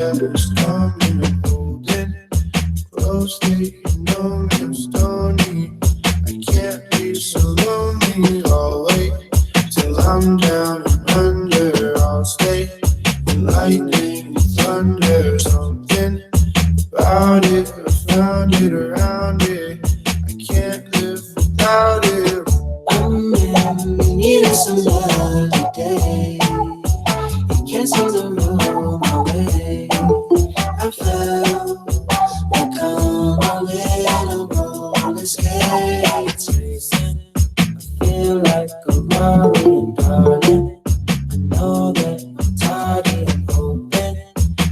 Letters coming and holding closely. You know me, I'm stony. I can't be so lonely. I'll wait till I'm down and under. I'll stay in lightning and thunder. Something about it, I found it around it. I can't live without it. I'm in need of some love today. You can't see the road my way. I felt like I'm all in a roller skates racing. I feel like a Mario darling. I know that I'm tired of hoping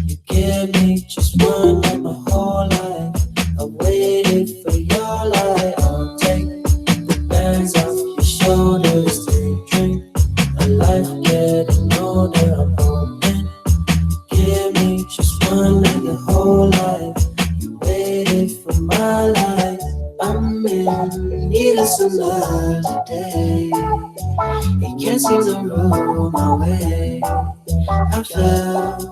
you give me just one night my whole life. I waited for your light. I'll take the bands off your shoulders. Take drink a life getting older. I'm hoping give me just one night your whole life. You waited for my life. I'm in need of some love today. You can't seem to rule my way. I felt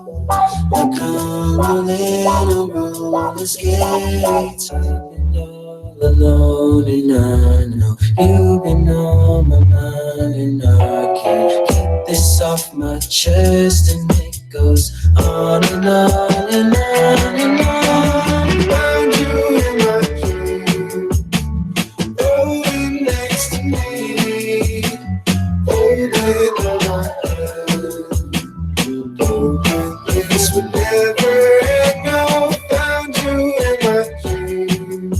like I'm rolling on roller skates. I've been all alone and I know you've been on my mind and I can't keep this off my chest and it goes on and on and on and on. Found you in my dream, rolling next to me, holding on my hand. Hoping this would never end. Now found you in my dream,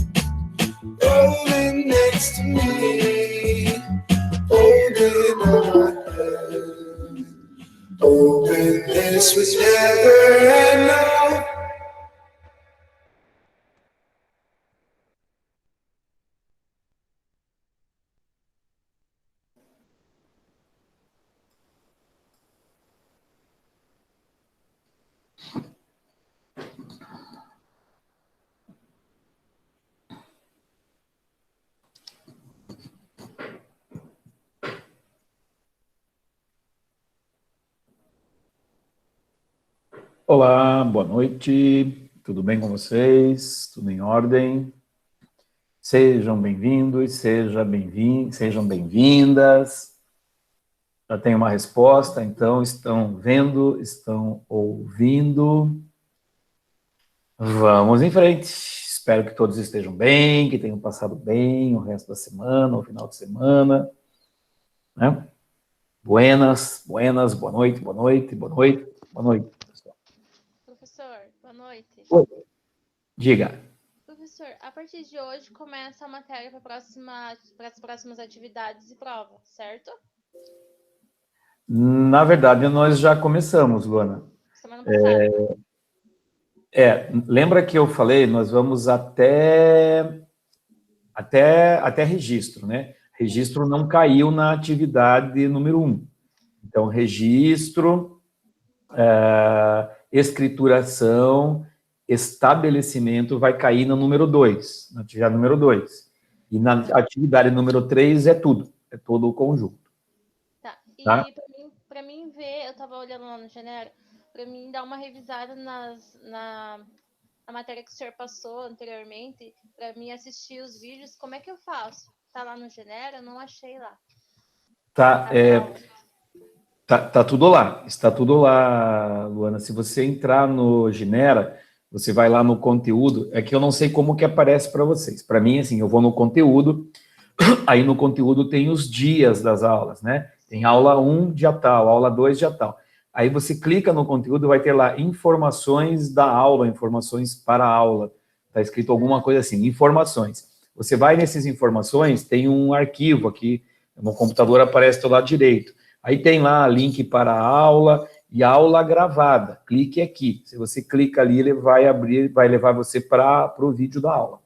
rolling next to me, holding on my hand. Hoping this would never end. Now. Olá, boa noite, tudo bem com vocês? Tudo em ordem? Sejam bem-vindos, sejam bem-vindas. Já tenho uma resposta, então estão vendo, estão ouvindo. Vamos em frente. Espero que todos estejam bem, que tenham passado bem o resto da semana, o final de semana. Né? Buenas, boa noite, boa noite, boa noite, boa noite. Professor, boa noite. Oi. Diga. Professor, a partir de hoje começa a matéria para as próximas atividades e prova, certo? Na verdade, nós já começamos, Luana. Semana passada. Lembra que eu falei, nós vamos até registro, né? Registro não caiu na atividade número 1. Então, registro, escrituração, estabelecimento vai cair no número 2, na atividade número 2. E na atividade número 3 é todo o conjunto. Tá, e tá? para mim ver, eu estava olhando lá no Genero, para mim dar uma revisada na matéria que o senhor passou anteriormente, para mim assistir os vídeos, como é que eu faço? Tá lá no Genero? Eu não achei lá. Tá tudo lá, está tudo lá, Luana. Se você entrar no Genera, você vai lá no conteúdo, é que eu não sei como que aparece para vocês. Para mim, assim, eu vou no conteúdo, aí no conteúdo tem os dias das aulas, né? Tem aula 1, dia tal, aula 2, dia tal. Aí você clica no conteúdo e vai ter lá informações da aula, informações para a aula. Está escrito alguma coisa assim, informações. Você vai nessas informações, tem um arquivo aqui, no computador aparece do lado direito. Aí tem lá link para a aula e a aula gravada. Clique aqui. Se você clica ali, ele vai abrir, vai levar você para o vídeo da aula.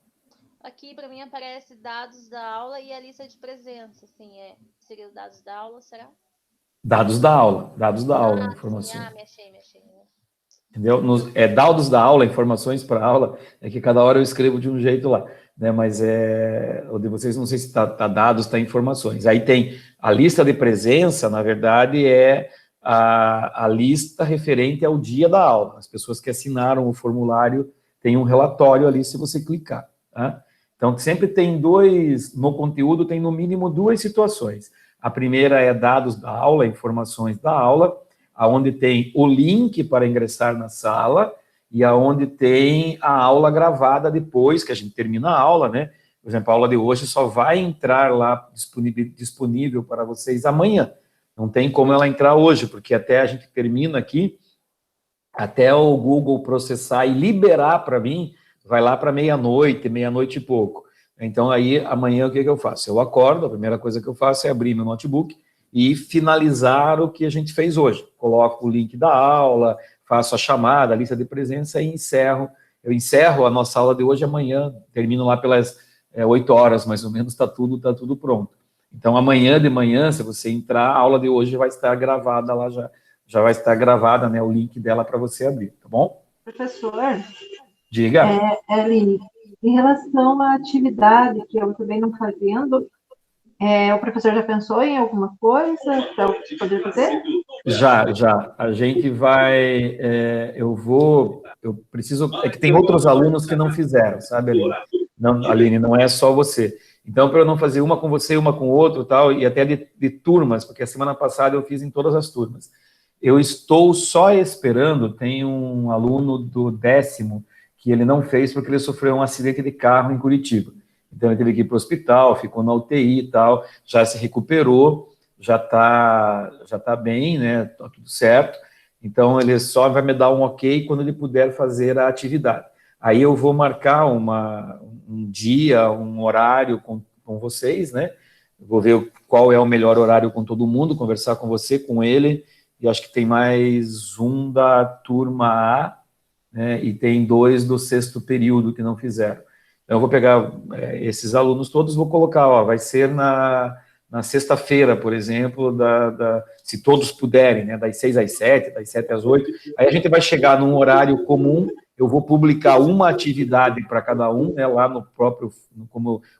Aqui, para mim, aparece dados da aula e a lista de presença. Assim, seria os dados da aula, será? Dados da aula, informações. Sim, me achei. Entendeu? Dados da aula, informações para a aula, é que cada hora eu escrevo de um jeito lá, né? Mas o de vocês, não sei se tá dados, tá informações. Aí tem a lista de presença, na verdade, a lista referente ao dia da aula. As pessoas que assinaram o formulário têm um relatório ali se você clicar, tá? Então, sempre tem no conteúdo tem no mínimo 2 situações. A primeira é dados da aula, informações da aula, aonde tem o link para ingressar na sala e aonde tem a aula gravada depois que a gente termina a aula, né? Por exemplo, a aula de hoje só vai entrar lá disponível para vocês amanhã. Não tem como ela entrar hoje, porque até a gente termina aqui, até o Google processar e liberar para mim, vai lá para meia-noite e pouco. Então, aí, amanhã, o que eu faço? Eu acordo, a primeira coisa que eu faço é abrir meu notebook e finalizar o que a gente fez hoje. Coloco o link da aula, faço a chamada, a lista de presença e encerro. Eu encerro a nossa aula de hoje amanhã, termino lá pelas 8 horas, mais ou menos, tá tudo pronto. Então, amanhã de manhã, se você entrar, a aula de hoje vai estar gravada lá já vai estar gravada, né, o link dela para você abrir, tá bom? Professor, Diga. Aline, em relação à atividade que eu acabei não fazendo, o professor já pensou em alguma coisa para eu poder fazer? Já. A gente vai... eu preciso... É que tem outros alunos que não fizeram, sabe, Aline? Não, Aline, não é só você. Então, para eu não fazer uma com você, uma com o outro, tal, e até de turmas, porque a semana passada eu fiz em todas as turmas. Eu estou só esperando, tem um aluno do 10º que ele não fez porque ele sofreu um acidente de carro em Curitiba. Então, ele teve que ir para o hospital, ficou na UTI e tal, já se recuperou, já tá bem, né, tá tudo certo. Então, ele só vai me dar um ok quando ele puder fazer a atividade. Aí eu vou marcar um dia, um horário com vocês, né? Vou ver qual é o melhor horário com todo mundo, conversar com você, com ele, e acho que tem mais um da turma A, né, e tem 2 do 6º período que não fizeram. Então, eu vou pegar esses alunos todos, vou colocar, vai ser na sexta-feira, por exemplo, se todos puderem, né, das 6 às 7, das 7 às 8, aí a gente vai chegar num horário comum, eu vou publicar uma atividade para cada um, né, lá no próprio,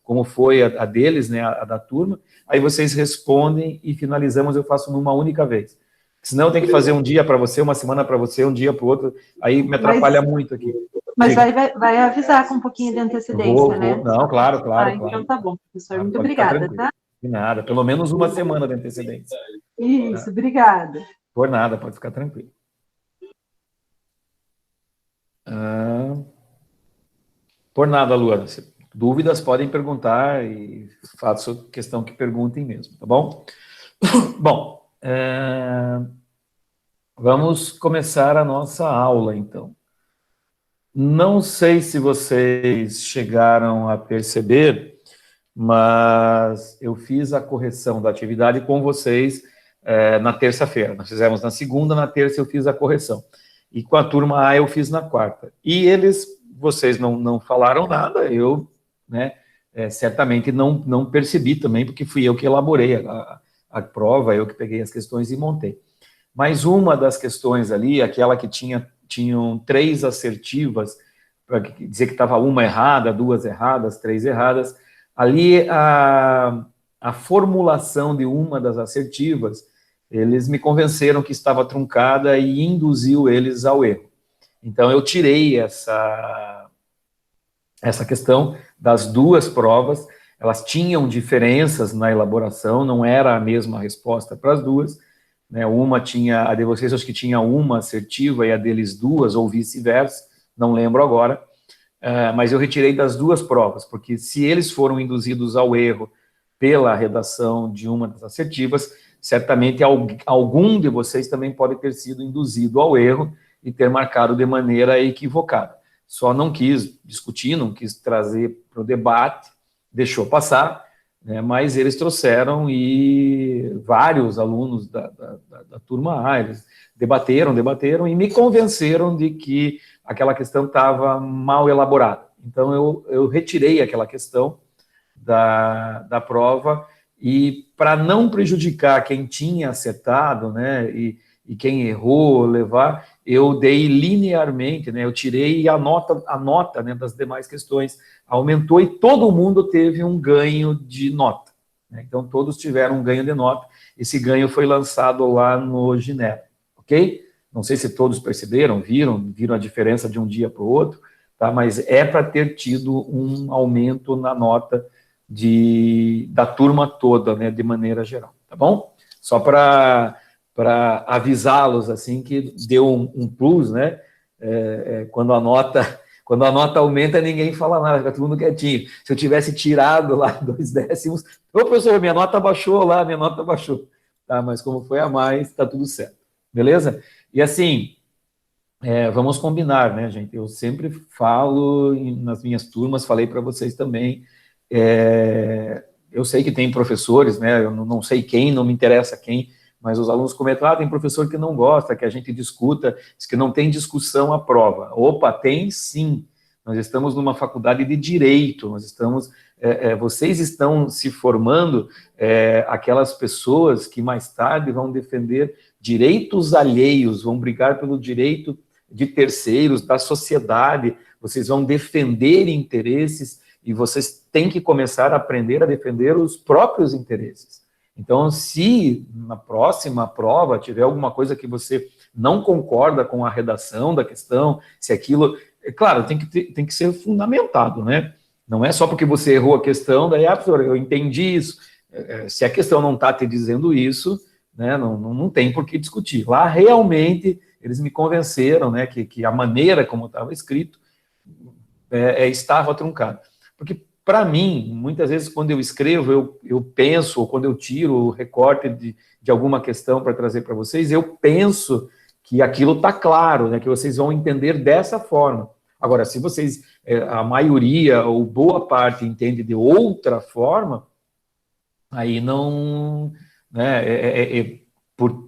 como foi a deles, né, a da turma, aí vocês respondem e finalizamos, eu faço numa única vez. Senão eu tenho que fazer um dia para você, uma semana para você, um dia para o outro, aí me atrapalha muito aqui. Mas vai avisar com um pouquinho de antecedência, né? Não, claro. Então tá bom, professor. Muito Pode ficar obrigada, tranquilo. tá? De nada, pelo menos uma semana de antecedência. Isso, obrigada. Por nada, pode ficar tranquilo. Por nada, Luana. Dúvidas podem perguntar e faço questão que perguntem mesmo, tá bom? Bom, vamos começar a nossa aula, então. Não sei se vocês chegaram a perceber, mas eu fiz a correção da atividade com vocês na terça-feira. Nós fizemos na segunda, na terça eu fiz a correção. E com a turma A eu fiz na quarta. E vocês não falaram nada, eu, né, certamente não percebi também, porque fui eu que elaborei a prova, eu que peguei as questões e montei. Mas uma das questões ali, aquela que tinham 3 assertivas, para dizer que estava uma errada, 2 erradas, 3 erradas, ali a formulação de uma das assertivas, eles me convenceram que estava truncada e induziu eles ao erro. Então, eu tirei essa questão das 2 provas, elas tinham diferenças na elaboração, não era a mesma resposta para as 2, né? A de vocês acho que tinha uma assertiva e a deles 2, ou vice-versa, não lembro agora, mas eu retirei das 2 provas, porque se eles foram induzidos ao erro pela redação de uma das assertivas, certamente algum de vocês também pode ter sido induzido ao erro e ter marcado de maneira equivocada. Só não quis discutir, não quis trazer para o debate, deixou passar, né, mas eles trouxeram e vários alunos da turma A, eles debateram e me convenceram de que aquela questão estava mal elaborada. Então, eu retirei aquela questão da prova e, para não prejudicar quem tinha acertado, né, e quem errou, eu dei linearmente, né, eu tirei a nota, né, das demais questões, aumentou e todo mundo teve um ganho de nota, né, então todos tiveram um ganho de nota, esse ganho foi lançado lá no Ginebra, ok? Não sei se todos perceberam, viram a diferença de um dia para o outro, tá? Mas é para ter tido um aumento na nota da turma toda, né, de maneira geral, tá bom? Só para avisá-los, assim, que deu um plus, né? Quando a nota aumenta, ninguém fala nada, fica todo mundo quietinho. Se eu tivesse tirado lá 2 décimos, ô, professor, minha nota baixou lá, minha nota baixou. Tá, mas como foi a mais, tá tudo certo. Beleza? E assim, vamos combinar, né, gente? Eu sempre falo nas minhas turmas, falei para vocês também, eu sei que tem professores, né, eu não sei quem, não me interessa quem, mas os alunos comentam, tem professor que não gosta, que a gente discuta, diz que não tem discussão à prova. Opa, tem sim. Nós estamos numa faculdade de Direito, vocês estão se formando aquelas pessoas que mais tarde vão defender direitos alheios, vão brigar pelo direito de terceiros, da sociedade, vocês vão defender interesses e vocês têm que começar a aprender a defender os próprios interesses. Então, se na próxima prova tiver alguma coisa que você não concorda com a redação da questão, se aquilo... Claro, tem que ser fundamentado, né? Não é só porque você errou a questão, daí, professor, eu entendi isso. Se a questão não está te dizendo isso, né, não tem por que discutir. Lá, realmente, eles me convenceram, né, que a maneira como estava escrito estava truncada. Porque, para mim, muitas vezes, quando eu escrevo, eu penso, ou quando eu tiro o recorte de alguma questão para trazer para vocês, eu penso que aquilo está claro, né, que vocês vão entender dessa forma. Agora, se vocês, a maioria ou boa parte entende de outra forma, aí não... Né, por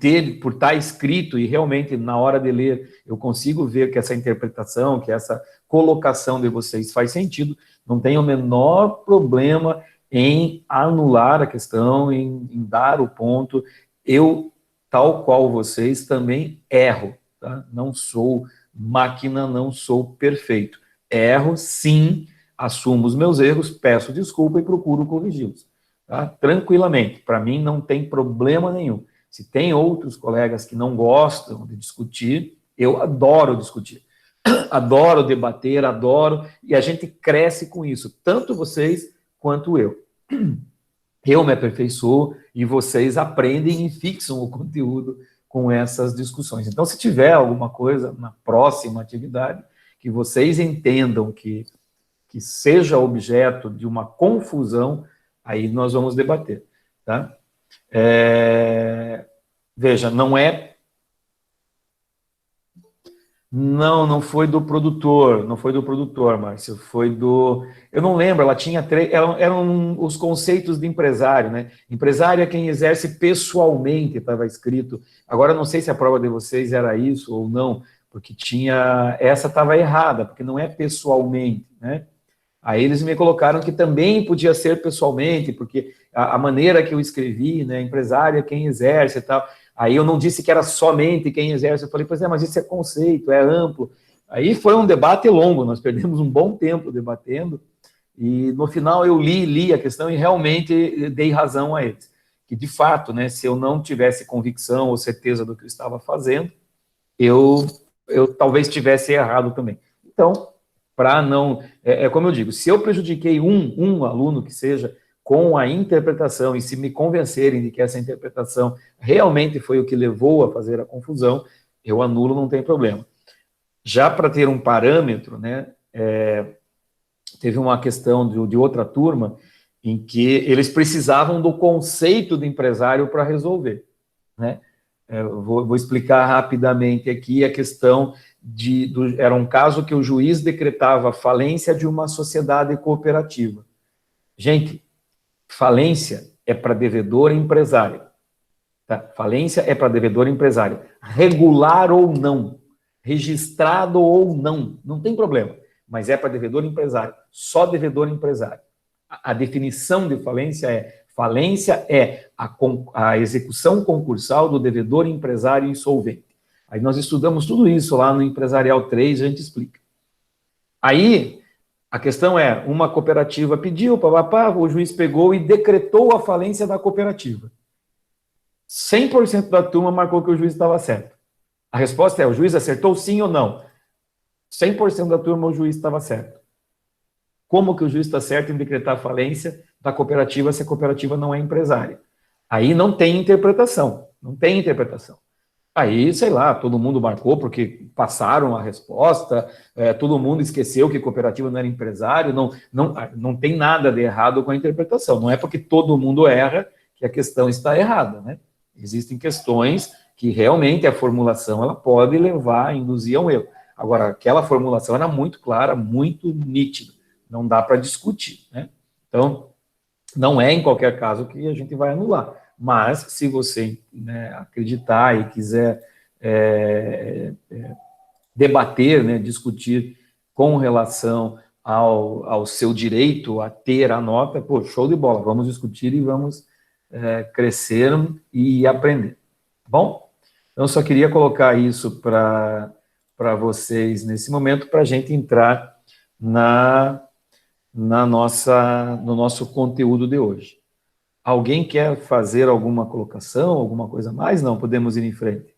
estar escrito e realmente na hora de ler eu consigo ver que essa interpretação, que essa colocação de vocês faz sentido, não tem o menor problema em anular a questão, em dar o ponto. Eu, tal qual vocês, também erro, tá? Não sou máquina, não sou perfeito. Erro, sim, assumo os meus erros, peço desculpa e procuro corrigi-los. Tá? Tranquilamente, para mim não tem problema nenhum. Se tem outros colegas que não gostam de discutir, eu adoro discutir. Adoro debater, adoro, e a gente cresce com isso, tanto vocês quanto eu. Eu me aperfeiçoo e vocês aprendem e fixam o conteúdo com essas discussões. Então, se tiver alguma coisa na próxima atividade que vocês entendam que seja objeto de uma confusão, aí nós vamos debater, tá? Veja, não foi do produtor, Márcio, foi do... Eu não lembro, ela tinha eram os conceitos de empresário, né? Empresário é quem exerce pessoalmente, estava escrito. Agora, eu não sei se a prova de vocês era isso ou não, porque essa estava errada, porque não é pessoalmente, né? Aí eles me colocaram que também podia ser pessoalmente, porque a maneira que eu escrevi, né, empresário é quem exerce e tal. Aí eu não disse que era somente quem exerce, eu falei, pois mas isso é conceito, é amplo. Aí foi um debate longo, nós perdemos um bom tempo debatendo, e no final eu li a questão e realmente dei razão a eles. Que de fato, né, se eu não tivesse convicção ou certeza do que eu estava fazendo, eu talvez tivesse errado também. Então, para não... como eu digo, se eu prejudiquei um aluno que seja com a interpretação, e se me convencerem de que essa interpretação realmente foi o que levou a fazer a confusão, eu anulo, não tem problema. Já para ter um parâmetro, né, teve uma questão de outra turma em que eles precisavam do conceito de empresário para resolver, né? Vou explicar rapidamente aqui a questão era um caso que o juiz decretava a falência de uma sociedade cooperativa. Gente, falência é para devedor empresário. Tá? Falência é para devedor empresário. Regular ou não, registrado ou não, não tem problema, mas é para devedor empresário, só devedor empresário. A definição de falência é a execução concursal do devedor empresário insolvente. Aí nós estudamos tudo isso lá no Empresarial 3, a gente explica. Aí, a questão é, uma cooperativa pediu, o juiz pegou e decretou a falência da cooperativa. 100% da turma marcou que o juiz estava certo. A resposta é, o juiz acertou sim ou não? 100% da turma, o juiz estava certo. Como que o juiz está certo em decretar a falência da cooperativa se a cooperativa não é empresária? Aí não tem interpretação, não tem interpretação. Aí, sei lá, todo mundo marcou porque passaram a resposta, todo mundo esqueceu que cooperativa não era empresário, não tem nada de errado com a interpretação. Não é porque todo mundo erra que a questão está errada, né? Existem questões que realmente a formulação ela pode levar a induzir a um erro. Agora, aquela formulação era muito clara, muito nítida, não dá para discutir, né? Então, não é em qualquer caso que a gente vai anular. Mas, se você, né, acreditar e quiser debater, né, discutir com relação ao seu direito a ter a nota, pô, show de bola, vamos discutir e vamos crescer e aprender. Bom, então, só queria colocar isso para vocês nesse momento, para a gente entrar no nosso conteúdo de hoje. Alguém quer fazer alguma colocação, alguma coisa a mais? Não, podemos ir em frente.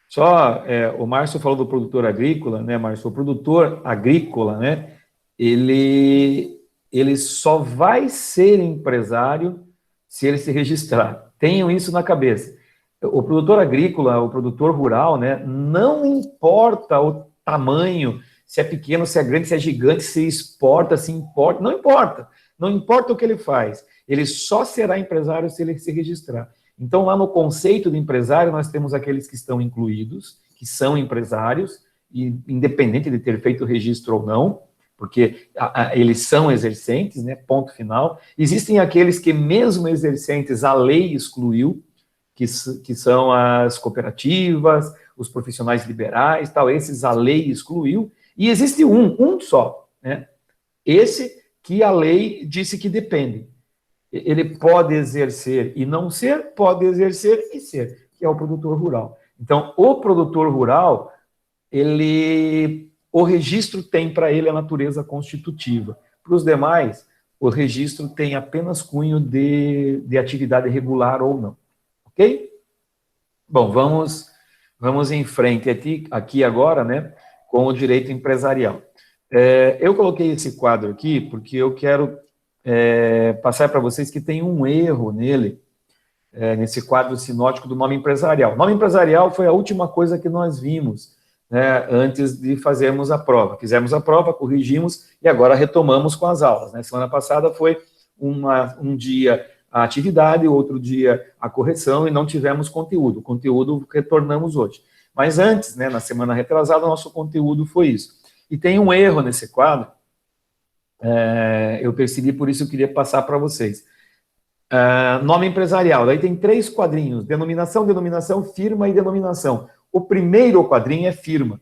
Só, o Márcio falou do produtor agrícola, né, Márcio? O produtor agrícola, né, ele só vai ser empresário se ele se registrar. Tenham isso na cabeça. O produtor agrícola, o produtor rural, né, não importa o tamanho, se é pequeno, se é grande, se é gigante, se exporta, se importa, não importa. Não importa o que ele faz. Ele só será empresário se ele se registrar. Então, lá no conceito de empresário, nós temos aqueles que estão incluídos, que são empresários, e independente de ter feito o registro ou não, porque eles são exercentes, né, ponto final. Existem aqueles que, mesmo exercentes, a lei excluiu, que são as cooperativas, os profissionais liberais, tal, esses a lei excluiu, e existe um só, né? Esse que a lei disse que depende. Ele pode exercer e não ser, pode exercer e ser, que é o produtor rural. Então, o produtor rural, o registro tem para ele a natureza constitutiva. Para os demais, o registro tem apenas cunho de atividade regular ou não. Ok? Bom, vamos em frente aqui agora, né, com o direito empresarial. Eu coloquei esse quadro aqui porque eu quero passar para vocês que tem um erro nele, nesse quadro sinótico do nome empresarial. O nome empresarial foi a última coisa que nós vimos, né, antes de fazermos a prova. Fizemos a prova, corrigimos e agora retomamos com as aulas, né? Semana passada foi um dia a atividade, outro dia a correção e não tivemos conteúdo. O conteúdo retornamos hoje. Mas antes, né, na semana retrasada, o nosso conteúdo foi isso. E tem um erro nesse quadro, eu percebi, por isso eu queria passar para vocês. Nome empresarial, daí tem 3 quadrinhos, denominação, denominação, firma e denominação. O primeiro quadrinho é firma,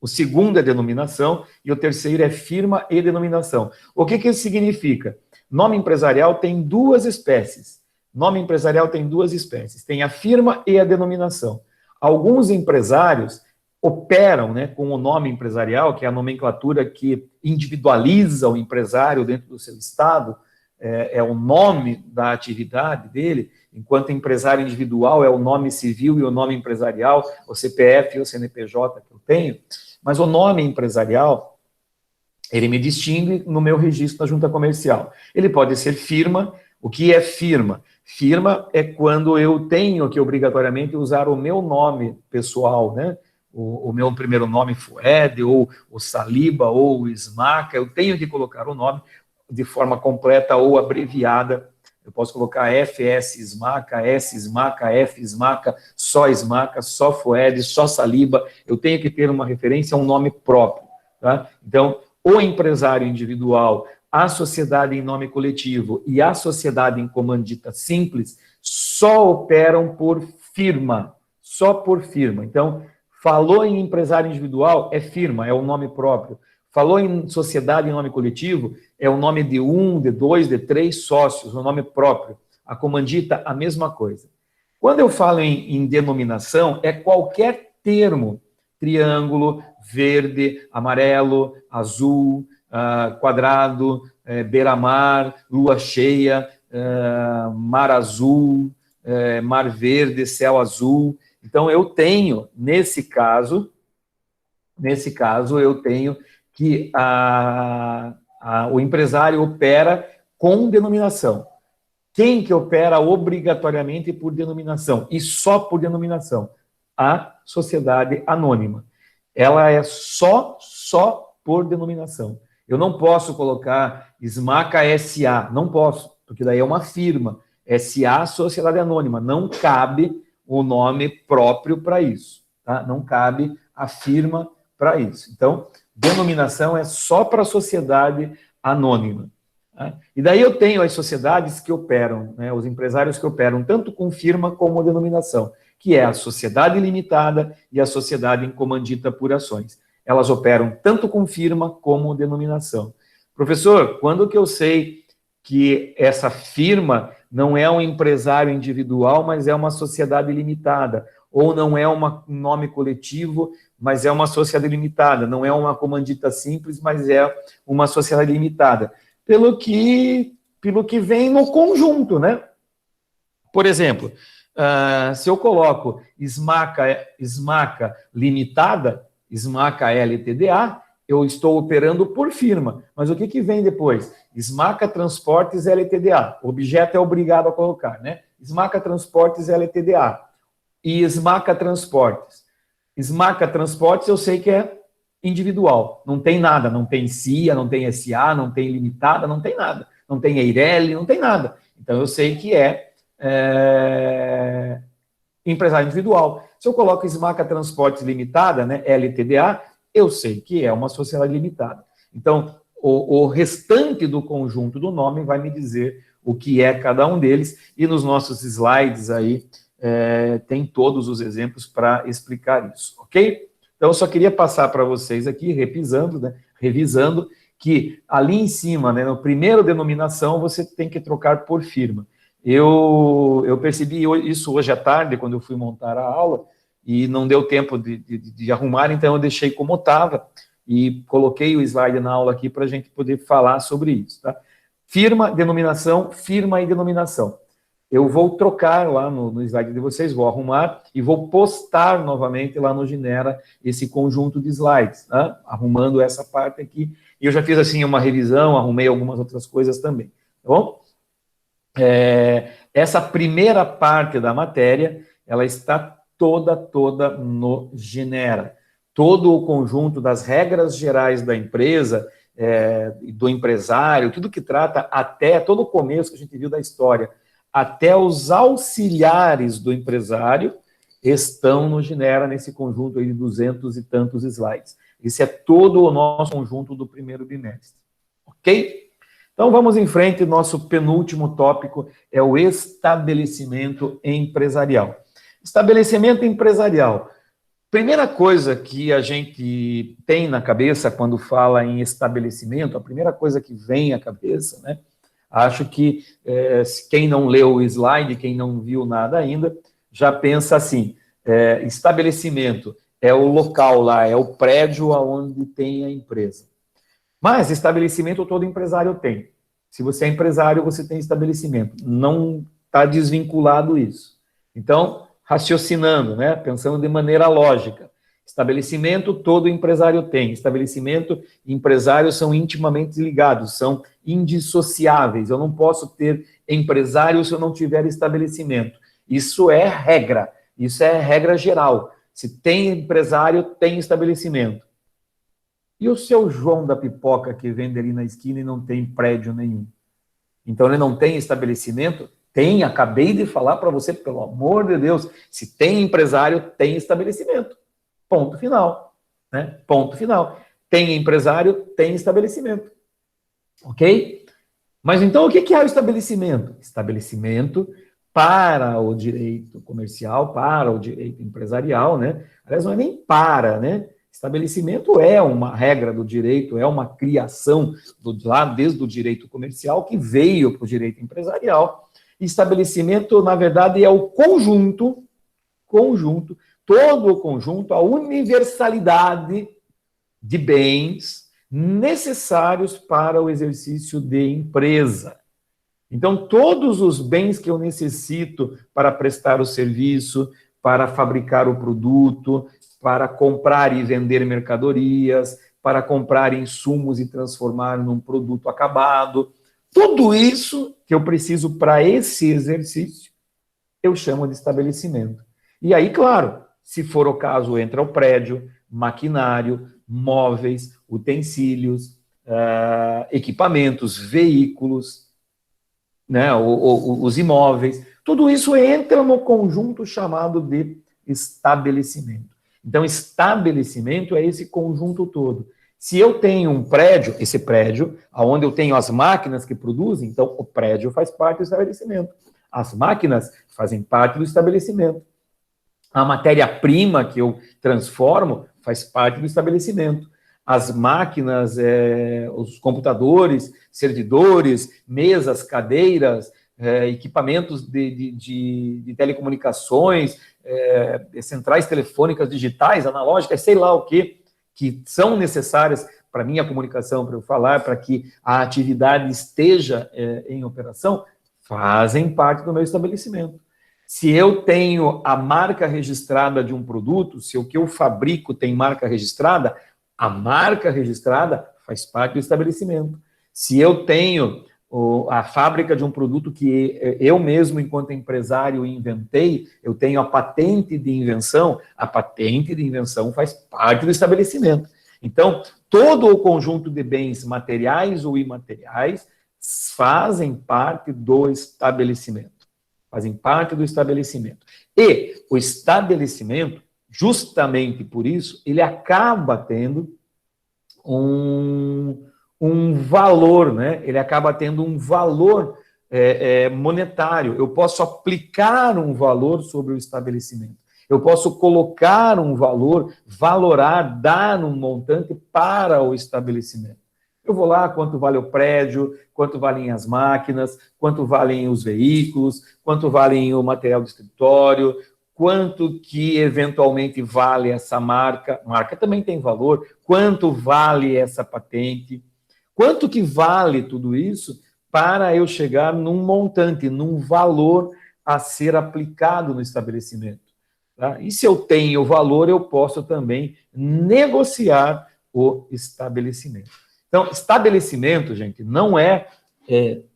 o segundo é denominação e o terceiro é firma e denominação. O que isso significa? Nome empresarial tem 2 espécies. Nome empresarial tem 2 espécies, tem a firma e a denominação. Alguns empresários operam, né, com o nome empresarial, que é a nomenclatura que individualiza o empresário dentro do seu estado, é o nome da atividade dele, enquanto empresário individual é o nome civil e o nome empresarial, o CPF e o CNPJ que eu tenho, mas o nome empresarial, ele me distingue no meu registro da junta comercial. Ele pode ser firma. O que é firma? Firma é quando eu tenho que obrigatoriamente usar o meu nome pessoal, né? O meu primeiro nome Fued, ou o Saliba, ou o Smaca, eu tenho que colocar o nome de forma completa ou abreviada. Eu posso colocar FS Smaca, S Smaca, F Smaca, só Fued, só Saliba. Eu tenho que ter uma referência a um nome próprio, tá? Então, o empresário individual, a sociedade em nome coletivo e a sociedade em comandita simples só operam por firma, só por firma. Então, falou em empresário individual, é firma, é o nome próprio. Falou em sociedade em nome coletivo, é o nome de 1, de 2, de 3 sócios, o nome próprio. A comandita, a mesma coisa. Quando eu falo em denominação, é qualquer termo, triângulo, verde, amarelo, azul, quadrado, beira-mar, lua cheia, mar azul, mar verde, céu azul. Então, eu tenho, nesse caso, eu tenho que o empresário opera com denominação. Quem que opera obrigatoriamente por denominação? E só por denominação? A sociedade anônima. Ela é só por denominação. Eu não posso colocar SMACA SA, não posso, porque daí é uma firma. SA, sociedade anônima. Não cabe o nome próprio para isso, tá? Não cabe a firma para isso. Então, denominação é só para a sociedade anônima. Tá? E daí eu tenho as sociedades que operam, né, os empresários que operam tanto com firma como denominação, que é a sociedade limitada e a sociedade em comandita por ações. Elas operam tanto com firma como denominação. Professor, quando que eu sei que essa firma não é um empresário individual, mas é uma sociedade limitada? Ou não é um nome coletivo, mas é uma sociedade limitada? Não é uma comandita simples, mas é uma sociedade limitada? Pelo que vem no conjunto, né? Por exemplo, se eu coloco SMACA limitada, SMACA LTDA, eu estou operando por firma. Mas o que vem depois? SMACA Transportes LTDA. O objeto é obrigado a colocar, né? SMACA Transportes LTDA. E SMACA Transportes. SMACA Transportes eu sei que é individual. Não tem nada. Não tem CIA, não tem SA, não tem limitada, não tem nada. Não tem Eireli, não tem nada. Então eu sei que é empresário individual. Se eu coloco SMACA Transportes Limitada, né, LTDA, eu sei que é uma sociedade limitada. Então, o restante do conjunto do nome vai me dizer o que é cada um deles, e nos nossos slides aí tem todos os exemplos para explicar isso, ok? Então, eu só queria passar para vocês aqui, revisando, que ali em cima, né, no primeiro denominação, você tem que trocar por firma. Eu percebi isso hoje à tarde, quando eu fui montar a aula, e não deu tempo de arrumar, então eu deixei como estava, e coloquei o slide na aula aqui para a gente poder falar sobre isso, tá? Firma, denominação, firma e denominação. Eu vou trocar lá no slide de vocês, vou arrumar e vou postar novamente lá no Ginera esse conjunto de slides, tá? Arrumando essa parte aqui. E eu já fiz assim uma revisão, arrumei algumas outras coisas também, tá bom? Essa primeira parte da matéria, ela está toda no Ginera. Todo o conjunto das regras gerais da empresa, do empresário, tudo que trata até todo o começo que a gente viu da história, até os auxiliares do empresário, estão no Ginera, nesse conjunto aí de 200 e tantos slides. Esse é todo o nosso conjunto do primeiro bimestre. Ok? Então, vamos em frente. Nosso penúltimo tópico é o estabelecimento empresarial. Estabelecimento empresarial. Primeira coisa que a gente tem na cabeça quando fala em estabelecimento, a primeira coisa que vem à cabeça, né? Acho que quem não leu o slide, quem não viu nada ainda, já pensa assim, estabelecimento é o local lá, é o prédio onde tem a empresa. Mas estabelecimento todo empresário tem. Se você é empresário, você tem estabelecimento. Não está desvinculado isso. Então, raciocinando, né, pensando de maneira lógica. Estabelecimento todo empresário tem. Estabelecimento e empresário são intimamente ligados, são indissociáveis. Eu não posso ter empresário se eu não tiver estabelecimento. Isso é regra geral. Se tem empresário, tem estabelecimento. E o seu João da pipoca que vende ali na esquina e não tem prédio nenhum? Então ele não tem estabelecimento? Tem, acabei de falar para você, pelo amor de Deus, se tem empresário, tem estabelecimento. Ponto final. Né? Ponto final. Tem empresário, tem estabelecimento. Ok? Mas então o que é o estabelecimento? Estabelecimento para o direito comercial, para o direito empresarial, né? Aliás, não é nem para, né? Estabelecimento é uma regra do direito, é uma criação lá desde o direito comercial que veio para o direito empresarial. Estabelecimento, na verdade, é o conjunto, todo o conjunto, a universalidade de bens necessários para o exercício de empresa. Então, todos os bens que eu necessito para prestar o serviço, para fabricar o produto, para comprar e vender mercadorias, para comprar insumos e transformar num produto acabado, tudo isso que eu preciso para esse exercício, eu chamo de estabelecimento. E aí, claro, se for o caso, entra o prédio, maquinário, móveis, utensílios, equipamentos, veículos, né, os imóveis, tudo isso entra no conjunto chamado de estabelecimento. Então, estabelecimento é esse conjunto todo. Se eu tenho um prédio, esse prédio, onde eu tenho as máquinas que produzem, então o prédio faz parte do estabelecimento. As máquinas fazem parte do estabelecimento. A matéria-prima que eu transformo faz parte do estabelecimento. As máquinas, os computadores, servidores, mesas, cadeiras, equipamentos de telecomunicações, centrais telefônicas digitais, analógicas, sei lá o quê, que são necessárias para a minha comunicação, para eu falar, para que a atividade esteja em operação, fazem parte do meu estabelecimento. Se eu tenho a marca registrada de um produto, se o que eu fabrico tem marca registrada, a marca registrada faz parte do estabelecimento. Se eu tenho a fábrica de um produto que eu mesmo, enquanto empresário, inventei, eu tenho a patente de invenção, a patente de invenção faz parte do estabelecimento. Então, todo o conjunto de bens materiais ou imateriais fazem parte do estabelecimento. Fazem parte do estabelecimento. E o estabelecimento, justamente por isso, ele acaba tendo um valor, né? Ele acaba tendo um valor monetário. Eu posso aplicar um valor sobre o estabelecimento. Eu posso colocar um valor, valorar, dar um montante para o estabelecimento. Eu vou lá, quanto vale o prédio, quanto valem as máquinas, quanto valem os veículos, quanto valem o material do escritório, quanto que eventualmente vale essa marca. Marca também tem valor. Quanto vale essa patente? Quanto que vale tudo isso para eu chegar num montante, num valor a ser aplicado no estabelecimento? Tá? E se eu tenho valor, eu posso também negociar o estabelecimento. Então, estabelecimento, gente, não é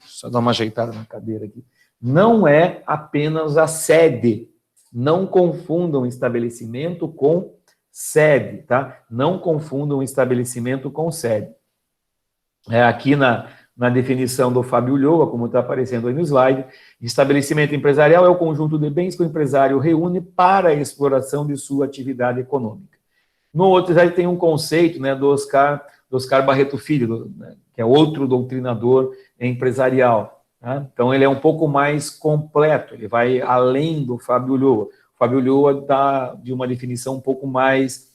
só dar uma ajeitada na cadeira aqui, não é apenas a sede. Não confundam estabelecimento com sede, tá? Não confundam estabelecimento com sede. Aqui na definição do Fábio Ulloa, como está aparecendo aí no slide, estabelecimento empresarial é o conjunto de bens que o empresário reúne para a exploração de sua atividade econômica. No outro, já tem um conceito, né, do Oscar Barreto Filho, né, que é outro doutrinador empresarial. Tá? Então, ele é um pouco mais completo, ele vai além do Fábio Ulloa. O Fábio Ulloa dá de uma definição um pouco mais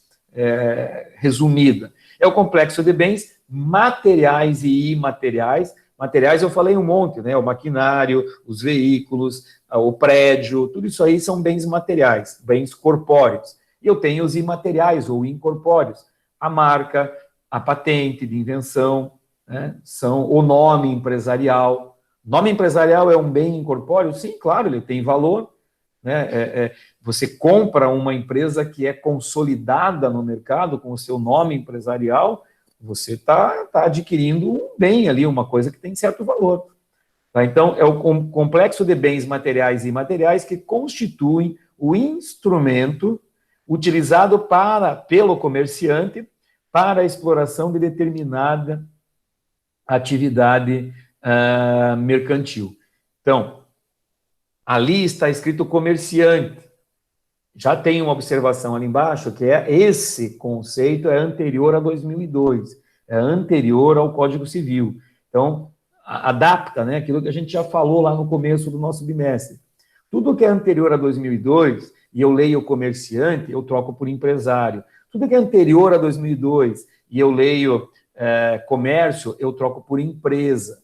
resumida. É o complexo de bens materiais e imateriais. Materiais eu falei um monte, né? O maquinário, os veículos, o prédio, tudo isso aí são bens materiais, bens corpóreos. E eu tenho os imateriais ou incorpóreos. A marca, a patente de invenção, né? São o nome empresarial. Nome empresarial é um bem incorpóreo? Sim, claro, ele tem valor. Né? Você compra uma empresa que é consolidada no mercado com o seu nome empresarial, você está adquirindo um bem ali, uma coisa que tem certo valor. Tá? Então, é o complexo de bens materiais e imateriais que constituem o instrumento utilizado pelo comerciante para a exploração de determinada atividade mercantil. Então, ali está escrito comerciante. Já tem uma observação ali embaixo, que esse conceito é anterior a 2002, é anterior ao Código Civil. Então, adapta, né, aquilo que a gente já falou lá no começo do nosso bimestre. Tudo que é anterior a 2002, e eu leio comerciante, eu troco por empresário. Tudo que é anterior a 2002, e eu leio comércio, eu troco por empresa.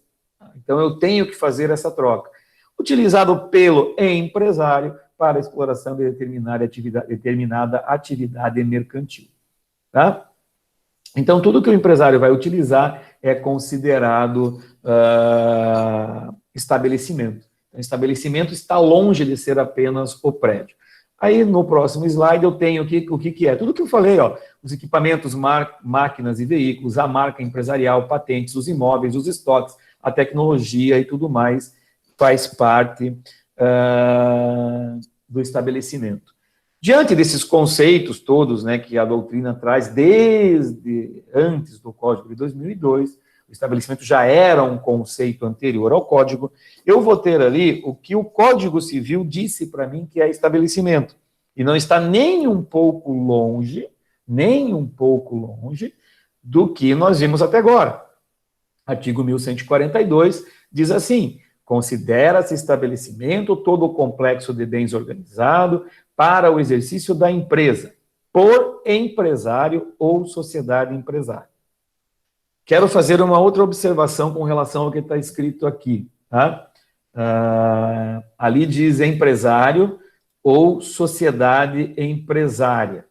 Então, eu tenho que fazer essa troca. Utilizado pelo empresário para a exploração de determinada atividade mercantil. Tá? Então, tudo que o empresário vai utilizar é considerado estabelecimento. O estabelecimento está longe de ser apenas o prédio. Aí, no próximo slide, eu tenho aqui o que é. Tudo que eu falei, ó, os equipamentos, máquinas e veículos, a marca empresarial, patentes, os imóveis, os estoques, a tecnologia e tudo mais, faz parte do estabelecimento. Diante desses conceitos todos, né, que a doutrina traz desde antes do Código de 2002, o estabelecimento já era um conceito anterior ao Código, eu vou ter ali o que o Código Civil disse para mim que é estabelecimento. E não está nem um pouco longe do que nós vimos até agora. Artigo 1142 diz assim: considera-se estabelecimento todo o complexo de bens organizado para o exercício da empresa, por empresário ou sociedade empresária. Quero fazer uma outra observação com relação ao que está escrito aqui. Tá? Ali diz empresário ou sociedade empresária.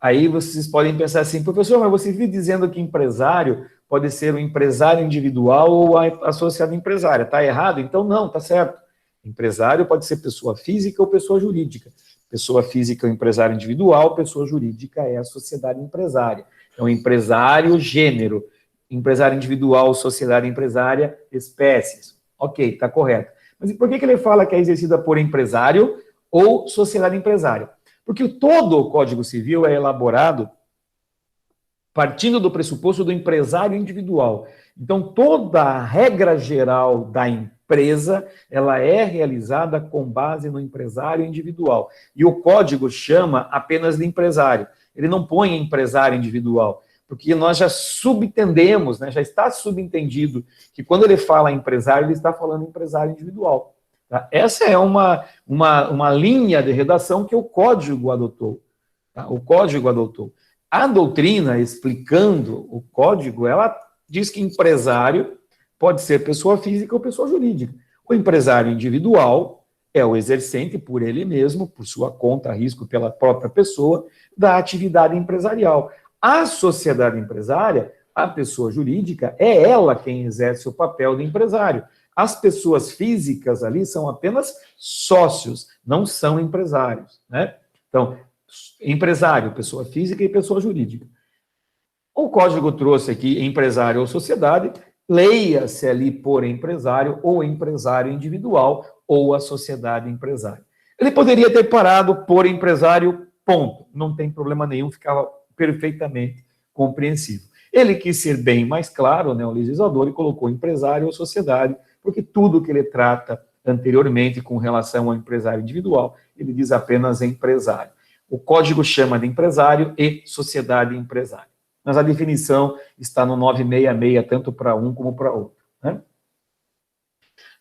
Aí vocês podem pensar assim, professor, mas você vive dizendo que empresário pode ser um empresário individual ou a sociedade empresária. Está errado? Então não, está certo. Empresário pode ser pessoa física ou pessoa jurídica. Pessoa física é o empresário individual, pessoa jurídica é a sociedade empresária. Então, empresário, gênero. Empresário individual, sociedade empresária, espécies. Ok, está correto. Mas por que ele fala que é exercida por empresário ou sociedade empresária? Porque todo o Código Civil é elaborado partindo do pressuposto do empresário individual. Então, toda a regra geral da empresa, ela é realizada com base no empresário individual. E o Código chama apenas de empresário. Ele não põe empresário individual, porque nós já subentendemos, né, já está subentendido que quando ele fala empresário, ele está falando empresário individual. Tá? Essa é uma linha de redação que o Código adotou. Tá? O Código adotou. A doutrina, explicando o Código, ela diz que empresário pode ser pessoa física ou pessoa jurídica. O empresário individual é o exercente por ele mesmo, por sua conta, risco pela própria pessoa, da atividade empresarial. A sociedade empresária, a pessoa jurídica, é ela quem exerce o papel de empresário. As pessoas físicas ali são apenas sócios, não são empresários, né? Então, empresário, pessoa física e pessoa jurídica. O Código trouxe aqui empresário ou sociedade, leia-se ali por empresário ou empresário individual ou a sociedade empresária. Ele poderia ter parado por empresário, ponto. Não tem problema nenhum, ficava perfeitamente compreensível. Ele quis ser bem mais claro, né, o legislador, e colocou empresário ou sociedade, porque tudo que ele trata anteriormente com relação ao empresário individual, ele diz apenas empresário. O Código chama de empresário e sociedade empresária. Mas a definição está no 966, tanto para um como para outro. Né?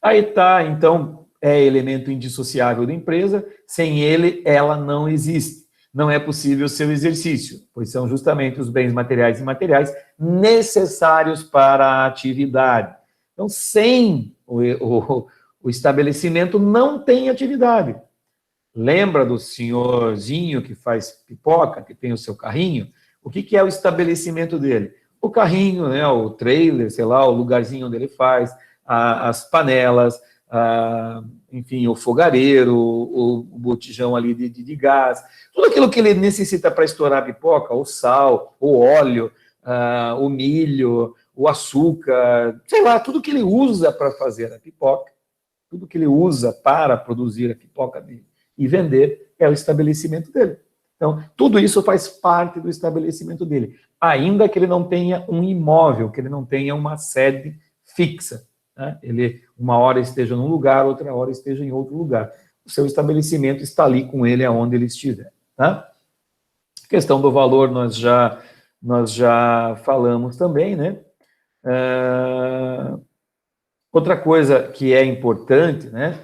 Aí está, então, é elemento indissociável da empresa, sem ele, ela não existe. Não é possível seu exercício, pois são justamente os bens materiais e imateriais necessários para a atividade. Então, sem o estabelecimento, não tem atividade. Lembra do senhorzinho que faz pipoca, que tem o seu carrinho? O que é o estabelecimento dele? O carrinho, né, o trailer, sei lá, o lugarzinho onde ele faz, as panelas, enfim, o fogareiro, o botijão ali de gás, tudo aquilo que ele necessita para estourar a pipoca, o sal, o óleo, o milho, o açúcar, sei lá, tudo que ele usa para fazer a pipoca, tudo que ele usa para produzir a pipoca dele e vender é o estabelecimento dele. Então, tudo isso faz parte do estabelecimento dele, ainda que ele não tenha um imóvel, que ele não tenha uma sede fixa. Né? Ele, uma hora esteja num lugar, outra hora esteja em outro lugar. O seu estabelecimento está ali com ele aonde ele estiver. Tá? A questão do valor nós já falamos também, né? Outra coisa que é importante, né?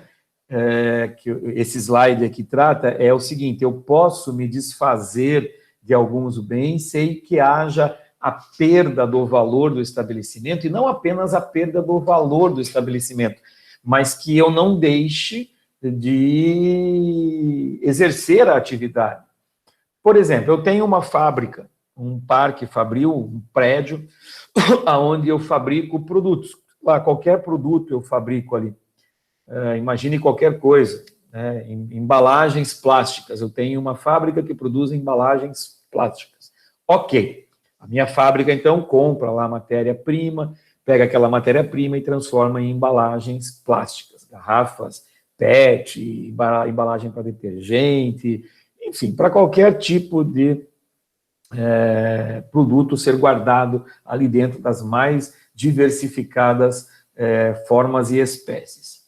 Que esse slide aqui trata é o seguinte: eu posso me desfazer de alguns bens sem que haja a perda do valor do estabelecimento, e não apenas a perda do valor do estabelecimento, mas que eu não deixe de exercer a atividade. Por exemplo, eu tenho uma fábrica, um parque fabril, um prédio, onde eu fabrico produtos. lá, qualquer produto eu fabrico ali. Imagine qualquer coisa, né? Embalagens plásticas. Eu tenho uma fábrica que produz embalagens plásticas. Ok. A minha fábrica, então, compra lá a matéria-prima, pega aquela matéria-prima e transforma em embalagens plásticas, garrafas, PET, embalagem para detergente, enfim, para qualquer tipo de produto ser guardado ali dentro das mais diversificadas formas e espécies.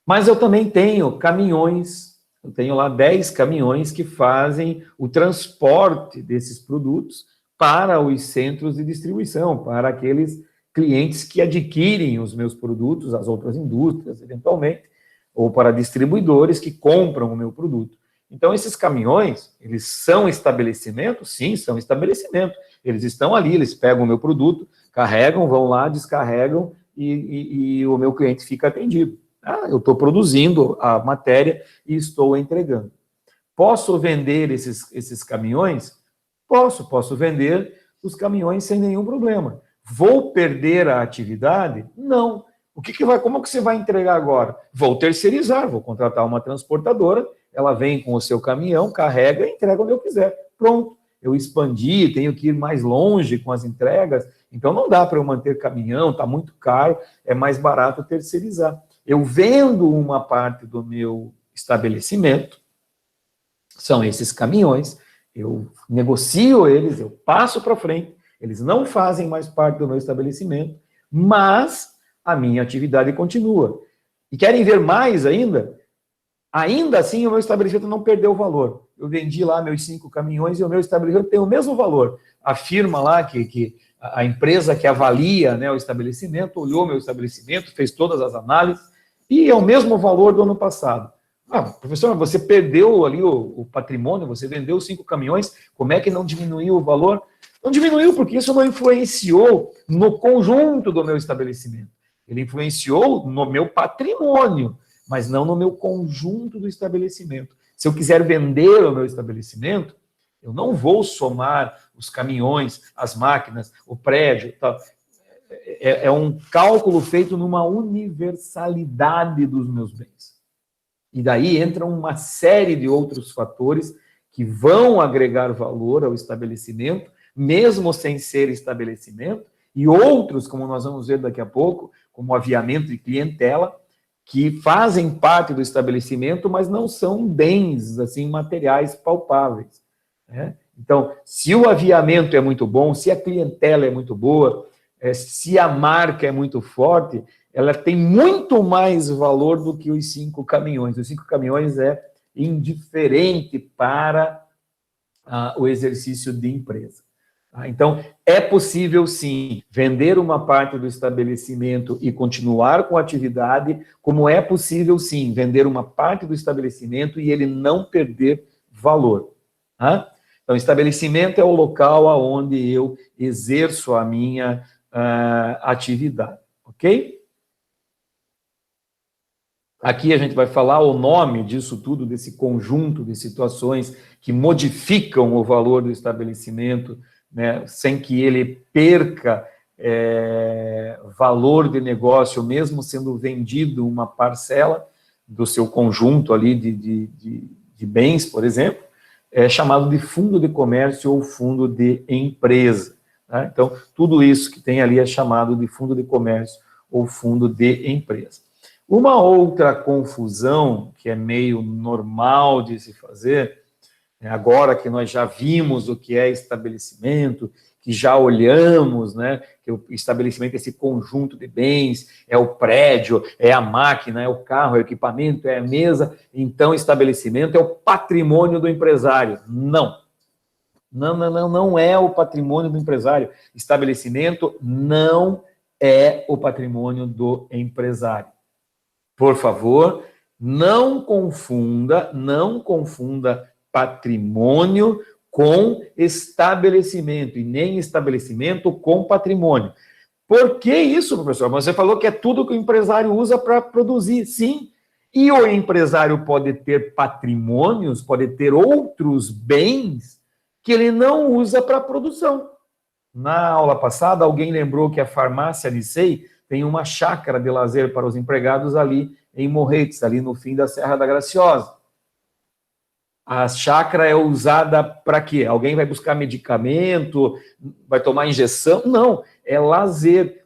Mas eu também tenho caminhões, eu tenho lá 10 caminhões que fazem o transporte desses produtos para os centros de distribuição, para aqueles clientes que adquirem os meus produtos, as outras indústrias, eventualmente, ou para distribuidores que compram o meu produto. Então, esses caminhões, eles são estabelecimentos? Sim, são estabelecimentos. Eles estão ali, eles pegam o meu produto, carregam, vão lá, descarregam e o meu cliente fica atendido. Eu estou produzindo a matéria e estou entregando. Posso vender esses caminhões? Posso vender os caminhões sem nenhum problema. Vou perder a atividade? Não. Como que você vai entregar agora? Vou terceirizar, vou contratar uma transportadora, ela vem com o seu caminhão, carrega e entrega onde eu quiser. Pronto. Eu expandi, tenho que ir mais longe com as entregas, então não dá para eu manter caminhão, está muito caro, é mais barato terceirizar. Eu vendo uma parte do meu estabelecimento, são esses caminhões, eu negocio eles, eu passo para frente, eles não fazem mais parte do meu estabelecimento, mas a minha atividade continua. E querem ver mais ainda? Ainda assim, o meu estabelecimento não perdeu o valor. Eu vendi lá meus 5 caminhões e o meu estabelecimento tem o mesmo valor. A firma lá, a empresa que avalia, né, o estabelecimento, olhou meu estabelecimento, fez todas as análises, e é o mesmo valor do ano passado. Professor, você perdeu ali o patrimônio, você vendeu 5 caminhões, como é que não diminuiu o valor? Não diminuiu, porque isso não influenciou no conjunto do meu estabelecimento. Ele influenciou no meu patrimônio, mas não no meu conjunto do estabelecimento. Se eu quiser vender o meu estabelecimento, eu não vou somar os caminhões, as máquinas, o prédio, tal. É um cálculo feito numa universalidade dos meus bens. E daí entra uma série de outros fatores que vão agregar valor ao estabelecimento, mesmo sem ser estabelecimento, e outros, como nós vamos ver daqui a pouco, como aviamento e clientela, que fazem parte do estabelecimento, mas não são bens assim materiais palpáveis, né? Então, se o aviamento é muito bom, se a clientela é muito boa, se a marca é muito forte, ela tem muito mais valor do que os 5 caminhões. Os 5 caminhões é indiferente para o exercício de empresa. Então, é possível, sim, vender uma parte do estabelecimento e continuar com a atividade, como é possível, sim, vender uma parte do estabelecimento e ele não perder valor. Então, estabelecimento é o local onde eu exerço a minha atividade, ok? Aqui a gente vai falar o nome disso tudo, desse conjunto de situações que modificam o valor do estabelecimento, né, sem que ele perca valor de negócio, mesmo sendo vendido uma parcela do seu conjunto ali de bens, por exemplo, é chamado de fundo de comércio ou fundo de empresa. Tá? Então, tudo isso que tem ali é chamado de fundo de comércio ou fundo de empresa. Uma outra confusão que é meio normal de se fazer, agora que nós já vimos o que é estabelecimento, que já olhamos, né, que o estabelecimento é esse conjunto de bens, é o prédio, é a máquina, é o carro, é o equipamento, é a mesa, então estabelecimento é o patrimônio do empresário. Não. Não é o patrimônio do empresário. Estabelecimento não é o patrimônio do empresário. Por favor, não confunda patrimônio com estabelecimento, e nem estabelecimento com patrimônio. Por que isso, professor? Você falou que é tudo que o empresário usa para produzir. Sim, e o empresário pode ter patrimônios, pode ter outros bens que ele não usa para produção. Na aula passada, alguém lembrou que a farmácia Licei tem uma chácara de lazer para os empregados ali em Morretes, ali no fim da Serra da Graciosa. A chácara é usada para quê? Alguém vai buscar medicamento, vai tomar injeção? Não, é lazer.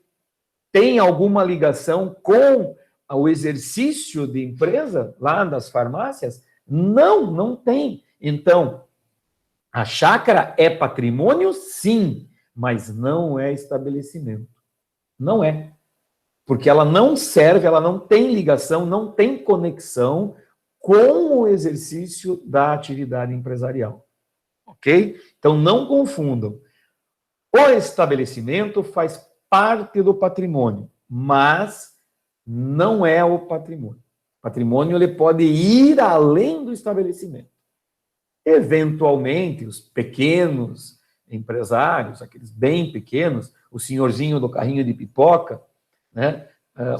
Tem alguma ligação com o exercício de empresa lá das farmácias? Não, não tem. Então, a chácara é patrimônio, sim, mas não é estabelecimento. Não é. Porque ela não serve, ela não tem ligação, não tem conexão com o exercício da atividade empresarial. Ok? Então, não confundam. O estabelecimento faz parte do patrimônio, mas não é o patrimônio. O patrimônio ele pode ir além do estabelecimento. Eventualmente, os pequenos empresários, aqueles bem pequenos, o senhorzinho do carrinho de pipoca, né?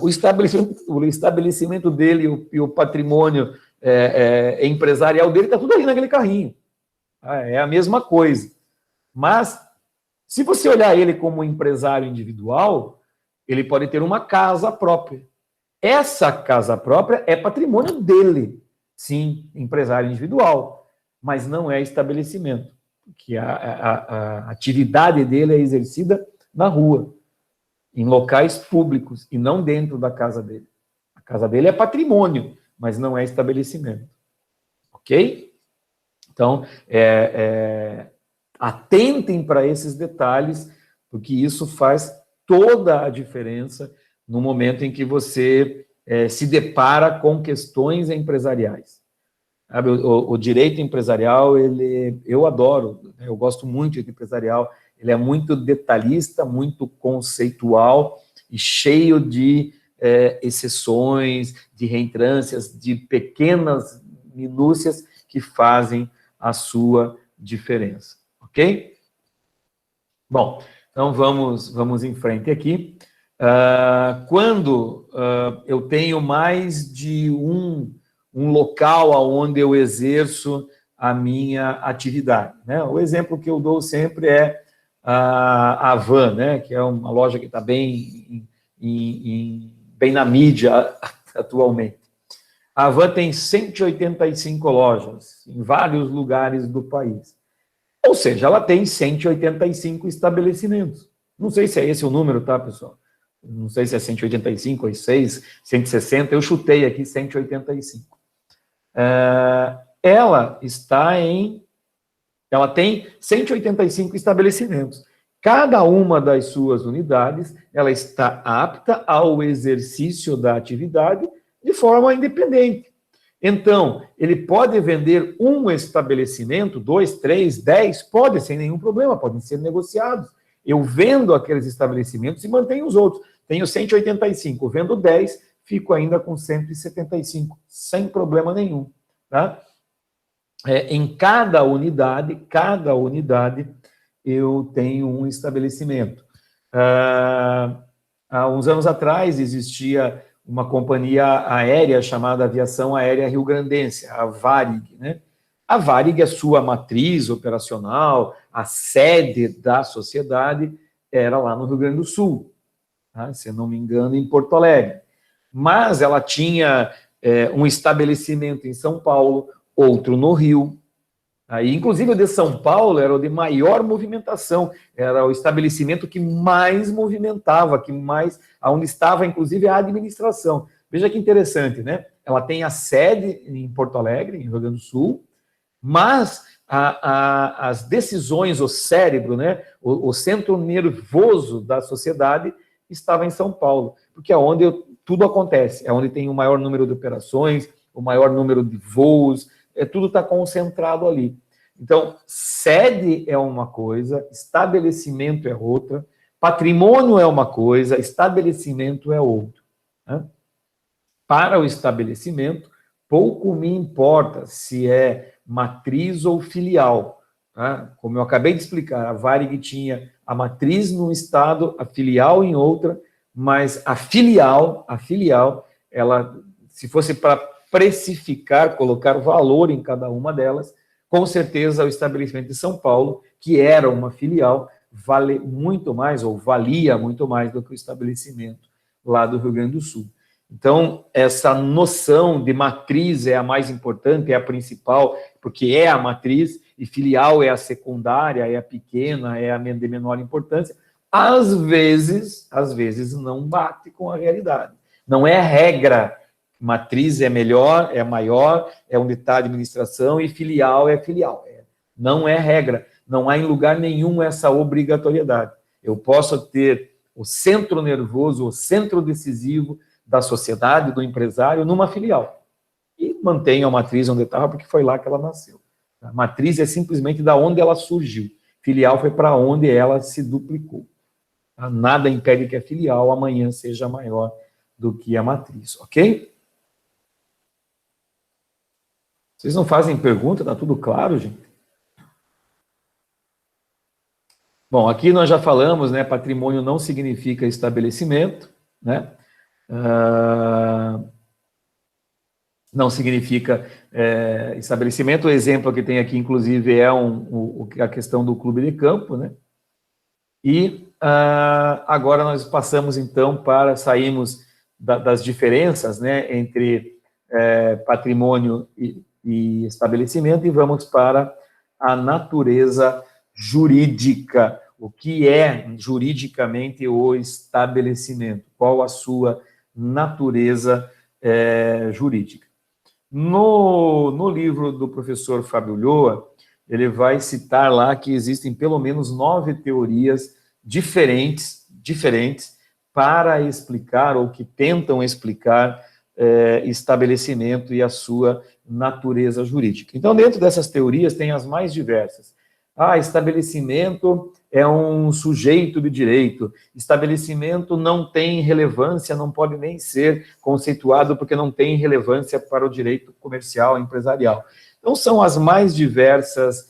O estabelecimento dele e o patrimônio empresarial dele está tudo ali naquele carrinho. É a mesma coisa. Mas, se você olhar ele como empresário individual, ele pode ter uma casa própria. Essa casa própria é patrimônio dele. Sim, empresário individual, mas não é estabelecimento, porque a atividade dele é exercida na rua, em locais públicos, e não dentro da casa dele. A casa dele é patrimônio, mas não é estabelecimento. Ok? Então, atentem para esses detalhes, porque isso faz toda a diferença no momento em que você se depara com questões empresariais. Sabe, o direito empresarial, eu adoro, eu gosto muito de empresarial, ele é muito detalhista, muito conceitual e cheio de exceções, de reentrâncias, de pequenas minúcias que fazem a sua diferença, ok? Bom, então vamos em frente aqui. Quando eu tenho mais de um local onde eu exerço a minha atividade, né? O exemplo que eu dou sempre é a Van, né? Que é uma loja que está bem na mídia atualmente. A Van tem 185 lojas em vários lugares do país. Ou seja, ela tem 185 estabelecimentos. Não sei se é esse o número, tá, pessoal? Não sei se é 185, ou 6, 160, eu chutei aqui 185. Ela tem 185 estabelecimentos. Cada uma das suas unidades, ela está apta ao exercício da atividade de forma independente. Então, ele pode vender um estabelecimento, 2, 3, 10, pode, sem nenhum problema, podem ser negociados. Eu vendo aqueles estabelecimentos e mantenho os outros. Tenho 185, vendo 10, fico ainda com 175, sem problema nenhum. Tá? Em cada unidade, eu tenho um estabelecimento. Há uns anos atrás existia uma companhia aérea chamada Aviação Aérea Rio-Grandense, a Varig, né? A Varig é sua matriz operacional, a sede da sociedade era lá no Rio Grande do Sul, tá? Se eu não me engano, em Porto Alegre. Mas ela tinha um estabelecimento em São Paulo, outro no Rio. Aí, inclusive, o de São Paulo era o de maior movimentação, era o estabelecimento que mais movimentava, onde estava, inclusive, a administração. Veja que interessante, né? Ela tem a sede em Porto Alegre, em Rio Grande do Sul, mas as decisões, o cérebro, né? O centro nervoso da sociedade estava em São Paulo, porque é onde tudo acontece, é onde tem o maior número de operações, o maior número de voos, tudo está concentrado ali. Então, sede é uma coisa, estabelecimento é outra, patrimônio é uma coisa, estabelecimento é outra. Né? Para o estabelecimento, pouco me importa se é matriz ou filial. Tá? Como eu acabei de explicar, a Varig tinha a matriz num estado, a filial em outra, mas a filial, ela, se fosse para precificar, colocar valor em cada uma delas, com certeza o estabelecimento de São Paulo, que era uma filial, vale muito mais, ou valia muito mais do que o estabelecimento lá do Rio Grande do Sul. Então, essa noção de matriz é a mais importante, é a principal, porque é a matriz, e filial é a secundária, é a pequena, é a de menor importância. Às vezes não bate com a realidade. Não é regra. Matriz é melhor, é maior, é unidade de administração, e filial é filial. Não é regra. Não há em lugar nenhum essa obrigatoriedade. Eu posso ter o centro nervoso, o centro decisivo da sociedade, do empresário, numa filial. E mantenho a matriz onde estava, porque foi lá que ela nasceu. A matriz é simplesmente da onde ela surgiu. Filial foi para onde ela se duplicou. Nada impede que a filial amanhã seja maior do que a matriz, ok? Vocês não fazem pergunta? Está tudo claro, gente? Bom, aqui nós já falamos, né? Patrimônio não significa estabelecimento, né? Não significa estabelecimento. O exemplo que tem aqui, inclusive, é a questão do clube de campo, né? E agora nós passamos, então, saímos das diferenças, né, entre patrimônio e estabelecimento, e vamos para a natureza jurídica. O que é juridicamente o estabelecimento? Qual a sua natureza jurídica? No livro do professor Fábio Ulloa, ele vai citar lá que existem pelo menos 9 teorias diferentes para explicar, ou que tentam explicar, estabelecimento e a sua natureza jurídica. Então, dentro dessas teorias, tem as mais diversas. Estabelecimento é um sujeito de direito. Estabelecimento não tem relevância, não pode nem ser conceituado, porque não tem relevância para o direito comercial, empresarial. Então, são as mais diversas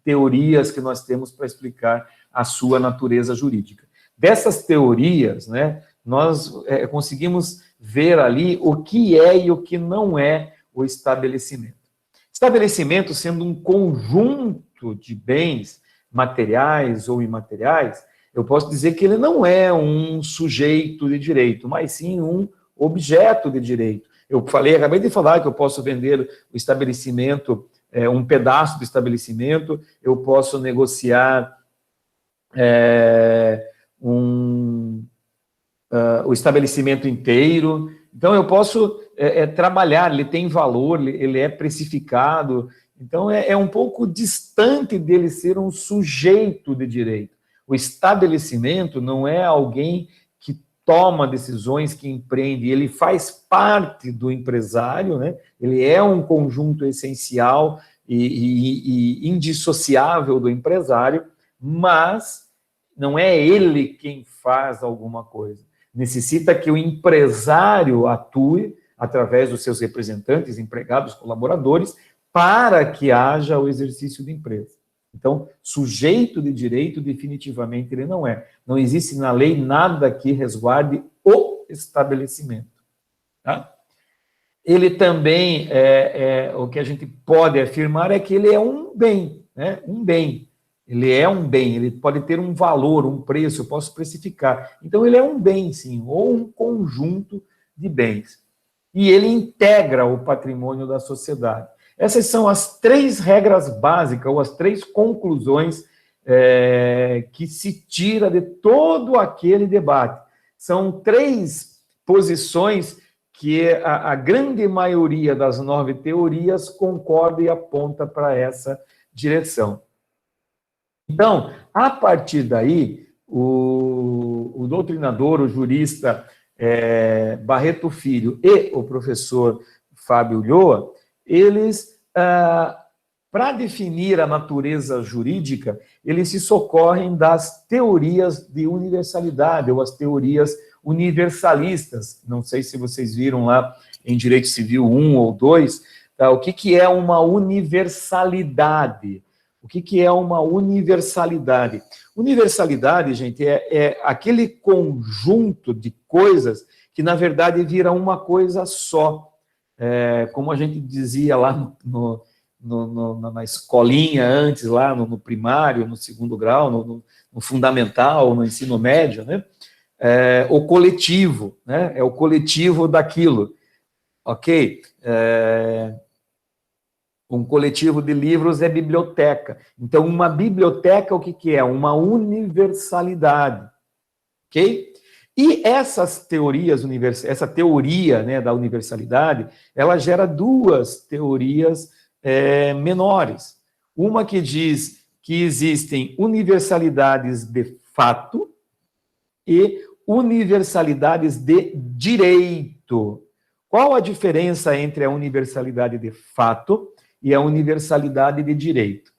teorias que nós temos para explicar a sua natureza jurídica. Dessas teorias, né, nós conseguimos ver ali o que é e o que não é o estabelecimento. Estabelecimento, sendo um conjunto de bens materiais ou imateriais, eu posso dizer que ele não é um sujeito de direito, mas sim um objeto de direito. Acabei de falar que eu posso vender o estabelecimento, um pedaço do estabelecimento, eu posso negociar o estabelecimento inteiro. Então, eu posso trabalhar, ele tem valor, ele é precificado. Então, é um pouco distante dele ser um sujeito de direito. O estabelecimento não é alguém que toma decisões, que empreende, ele faz parte do empresário, né? Ele é um conjunto essencial e indissociável do empresário, mas não é ele quem faz alguma coisa. Necessita que o empresário atue através dos seus representantes, empregados, colaboradores, para que haja o exercício de empresa. Então, sujeito de direito, definitivamente, ele não é. Não existe na lei nada que resguarde o estabelecimento. Tá? Ele também, o que a gente pode afirmar é que ele é um bem, né? Um bem. Ele é um bem, ele pode ter um valor, um preço, eu posso precificar. Então, ele é um bem, sim, ou um conjunto de bens. E ele integra o patrimônio da sociedade. Essas são as 3 regras básicas, ou as 3 conclusões que se tira de todo aquele debate. São 3 posições que a grande maioria das 9 teorias concorda e aponta para essa direção. Então, a partir daí, o doutrinador, o jurista Barreto Filho e o professor Fábio Ulloa, eles, para definir a natureza jurídica, eles se socorrem das teorias de universalidade, ou as teorias universalistas. Não sei se vocês viram lá em Direito Civil 1 ou 2, tá? O que é uma universalidade? O que é uma universalidade? Universalidade, gente, é aquele conjunto de coisas que, na verdade, vira uma coisa só. Como a gente dizia lá na escolinha antes, lá no primário, no segundo grau, no fundamental, no ensino médio, né? o coletivo, né? É o coletivo daquilo, ok? Um coletivo de livros é biblioteca. Então, uma biblioteca, o que que é? Uma universalidade, ok? E essas teorias, essa teoria, né, da universalidade, ela gera duas teorias menores. Uma que diz que existem universalidades de fato e universalidades de direito. Qual a diferença entre a universalidade de fato e a universalidade de direito?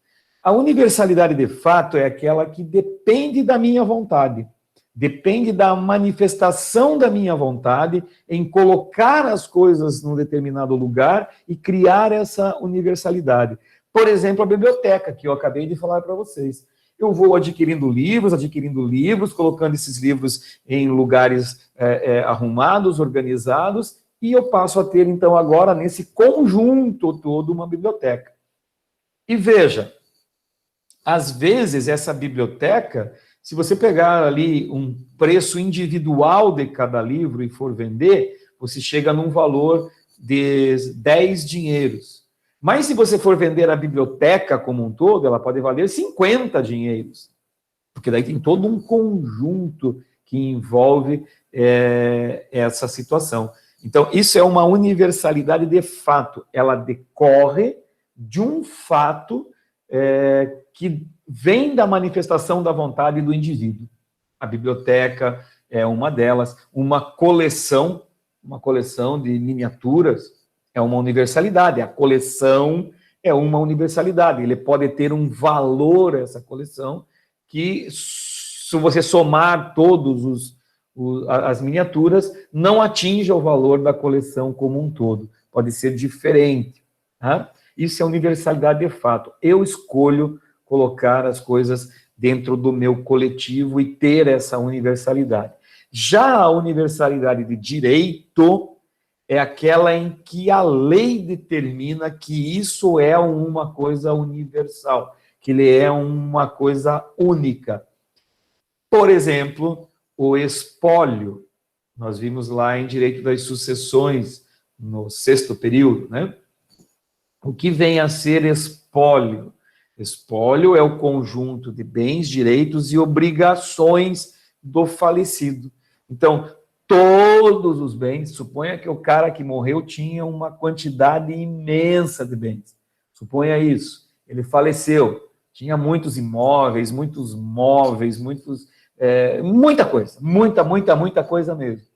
A universalidade de fato é aquela que depende da minha vontade, depende da manifestação da minha vontade em colocar as coisas num determinado lugar e criar essa universalidade. Por exemplo, a biblioteca, que eu acabei de falar para vocês. Eu vou adquirindo livros, colocando esses livros em lugares arrumados, organizados, e eu passo a ter, então, agora, nesse conjunto todo, uma biblioteca. E veja, às vezes, essa biblioteca, se você pegar ali um preço individual de cada livro e for vender, você chega num valor de 10 dinheiros. Mas se você for vender a biblioteca como um todo, ela pode valer 50 dinheiros. Porque daí tem todo um conjunto que envolve essa situação. Então, isso é uma universalidade de fato. Ela decorre de um fato que vem da manifestação da vontade do indivíduo. A biblioteca é uma delas. Uma coleção de miniaturas é uma universalidade. A coleção é uma universalidade. Ele pode ter um valor, essa coleção, que, se você somar todos as miniaturas, não atinge o valor da coleção como um todo. Pode ser diferente. Tá? Isso é universalidade de fato. Eu escolho colocar as coisas dentro do meu coletivo e ter essa universalidade. Já a universalidade de direito é aquela em que a lei determina que isso é uma coisa universal, que ele é uma coisa única. Por exemplo, o espólio. Nós vimos lá em Direito das Sucessões, no 6º período, né? O que vem a ser espólio? Espólio é o conjunto de bens, direitos e obrigações do falecido. Então, todos os bens, suponha que o cara que morreu tinha uma quantidade imensa de bens. Suponha isso. Ele faleceu, tinha muitos imóveis, muitos móveis, muita coisa, muita coisa mesmo.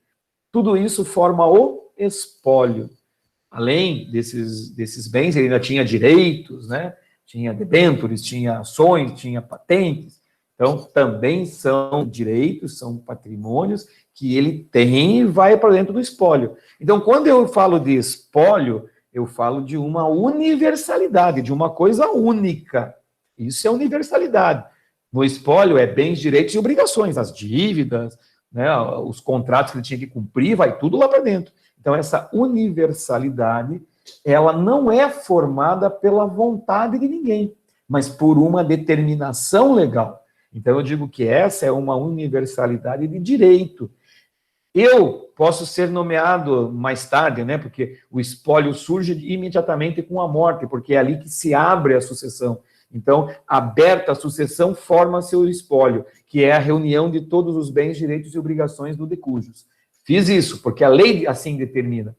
Tudo isso forma o espólio. Além desses bens, ele ainda tinha direitos, né? Tinha debêntures, tinha ações, tinha patentes. Então, também são direitos, são patrimônios que ele tem e vai para dentro do espólio. Então, quando eu falo de espólio, eu falo de uma universalidade, de uma coisa única. Isso é universalidade. No espólio é bens, direitos e obrigações, as dívidas, né, os contratos que ele tinha que cumprir, vai tudo lá para dentro. Então, essa universalidade, ela não é formada pela vontade de ninguém, mas por uma determinação legal. Então, eu digo que essa é uma universalidade de direito. Eu posso ser nomeado mais tarde, né? Porque o espólio surge imediatamente com a morte, porque é ali que se abre a sucessão. Então, aberta a sucessão, forma-se o espólio, que é a reunião de todos os bens, direitos e obrigações do decujus. Fiz isso, porque a lei assim determina.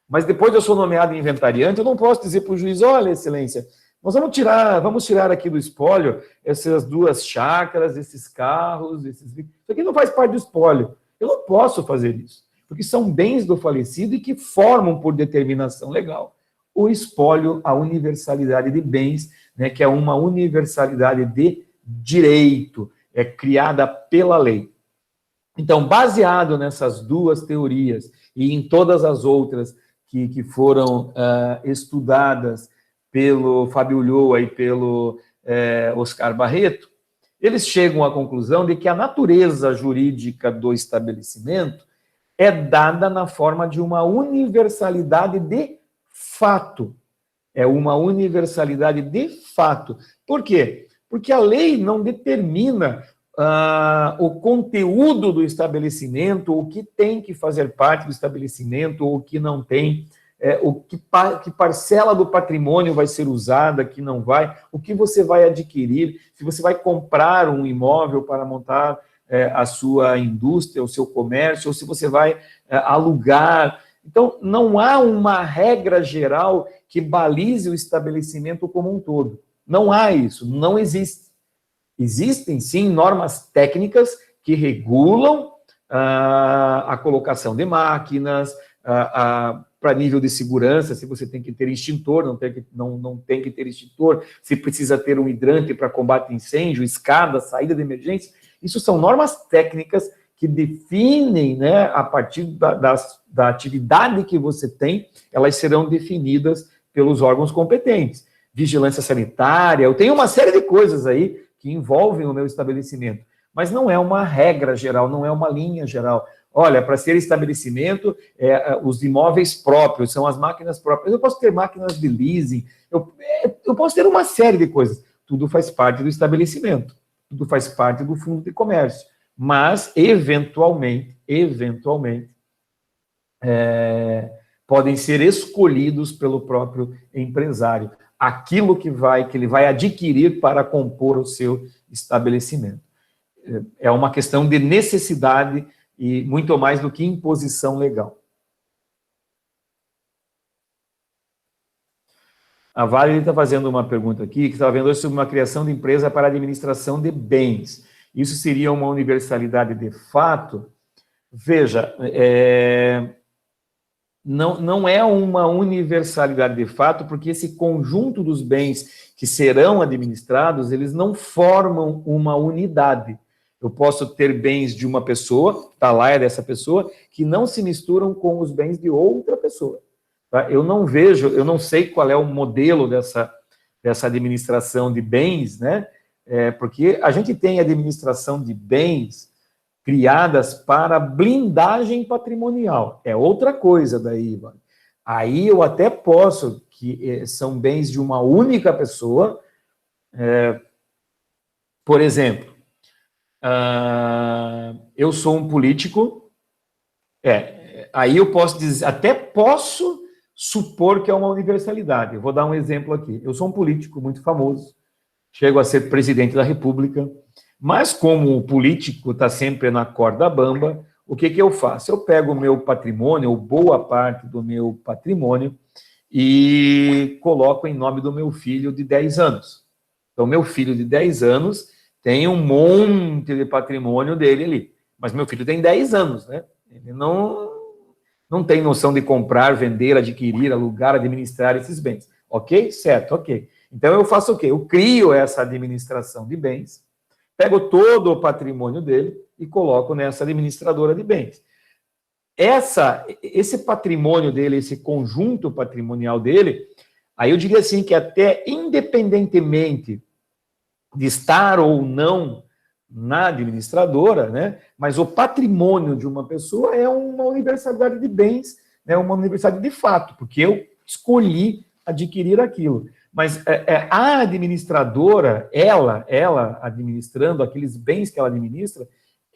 Mas depois eu sou nomeado inventariante, eu não posso dizer para o juiz, olha, excelência, nós vamos tirar aqui do espólio essas 2 chácaras, esses carros, isso aqui não faz parte do espólio. Eu não posso fazer isso, porque são bens do falecido e que formam, por determinação legal, o espólio, a universalidade de bens, né, que é uma universalidade de direito, é criada pela lei. Então, baseado nessas 2 teorias e em todas as outras que foram estudadas pelo Fábio Ulloa e pelo Oscar Barreto, eles chegam à conclusão de que a natureza jurídica do estabelecimento é dada na forma de uma universalidade de fato. É uma universalidade de fato. Por quê? Porque a lei não determina o conteúdo do estabelecimento, o que tem que fazer parte do estabelecimento, o que não tem, que parcela do patrimônio vai ser usada, que não vai, o que você vai adquirir, se você vai comprar um imóvel para montar a sua indústria, o seu comércio, ou se você vai alugar. Então, não há uma regra geral que balize o estabelecimento como um todo. Não há isso, não existe. Existem, sim, normas técnicas que regulam a colocação de máquinas, para nível de segurança, se você tem que ter extintor, não tem que ter extintor, se precisa ter um hidrante para combate a incêndio, escada, saída de emergência. Isso são normas técnicas que definem, né, a partir da atividade que você tem, elas serão definidas pelos órgãos competentes. Vigilância sanitária, eu tenho uma série de coisas aí que envolvem o meu estabelecimento, mas não é uma regra geral, não é uma linha geral. Olha, para ser estabelecimento, os imóveis próprios, são as máquinas próprias. Eu posso ter máquinas de leasing, eu posso ter uma série de coisas. Tudo faz parte do estabelecimento, tudo faz parte do fundo de comércio. Mas, eventualmente, podem ser escolhidos pelo próprio empresário. Aquilo que ele vai adquirir para compor o seu estabelecimento. É uma questão de necessidade e muito mais do que imposição legal. A Vale está fazendo uma pergunta aqui, que estava vendo hoje sobre uma criação de empresa para administração de bens. Isso seria uma universalidade de fato? Veja, não é uma universalidade de fato, porque esse conjunto dos bens que serão administrados, eles não formam uma unidade. Eu posso ter bens de uma pessoa, tá lá é dessa pessoa, que não se misturam com os bens de outra pessoa. Tá? Eu não sei qual é o modelo dessa administração de bens, né? Porque a gente tem administração de bens criadas para blindagem patrimonial. É outra coisa daí, Ivan. Aí eu até posso, que são bens de uma única pessoa, por exemplo, eu sou um político, aí eu posso dizer, até posso supor que é uma universalidade. Eu vou dar um exemplo aqui. Eu sou um político muito famoso, chego a ser presidente da República, mas como o político está sempre na corda bamba, o que eu faço? Eu pego o meu patrimônio, ou boa parte do meu patrimônio, e coloco em nome do meu filho de 10 anos. Então, meu filho de 10 anos tem um monte de patrimônio dele ali, mas meu filho tem 10 anos, né? Ele não tem noção de comprar, vender, adquirir, alugar, administrar esses bens. Ok? Certo, ok. Então, eu faço o quê? Eu crio essa administração de bens, pego todo o patrimônio dele e coloco nessa administradora de bens. Esse patrimônio dele, esse conjunto patrimonial dele, aí eu diria assim que até independentemente de estar ou não na administradora, né, mas o patrimônio de uma pessoa é uma universalidade de bens, né, uma universalidade de fato, porque eu escolhi adquirir aquilo. Mas a administradora, ela administrando aqueles bens que ela administra,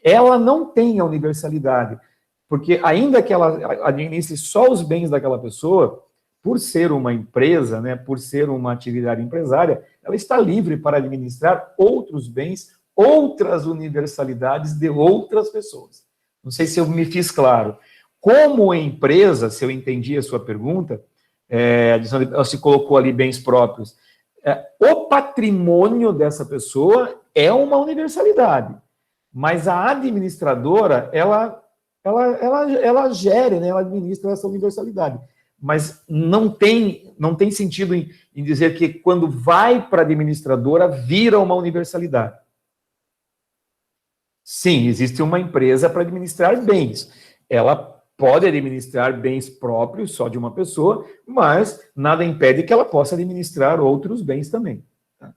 ela não tem a universalidade, porque ainda que ela administre só os bens daquela pessoa, por ser uma empresa, né, por ser uma atividade empresária, ela está livre para administrar outros bens, outras universalidades de outras pessoas. Não sei se eu me fiz claro. Como empresa, se eu entendi a sua pergunta, se colocou ali bens próprios, o patrimônio dessa pessoa é uma universalidade, mas a administradora, ela gere, né, ela administra essa universalidade, mas não tem sentido em dizer que quando vai para a administradora, vira uma universalidade. Sim, existe uma empresa para administrar bens, ela pode administrar bens próprios só de uma pessoa, mas nada impede que ela possa administrar outros bens também. Tá?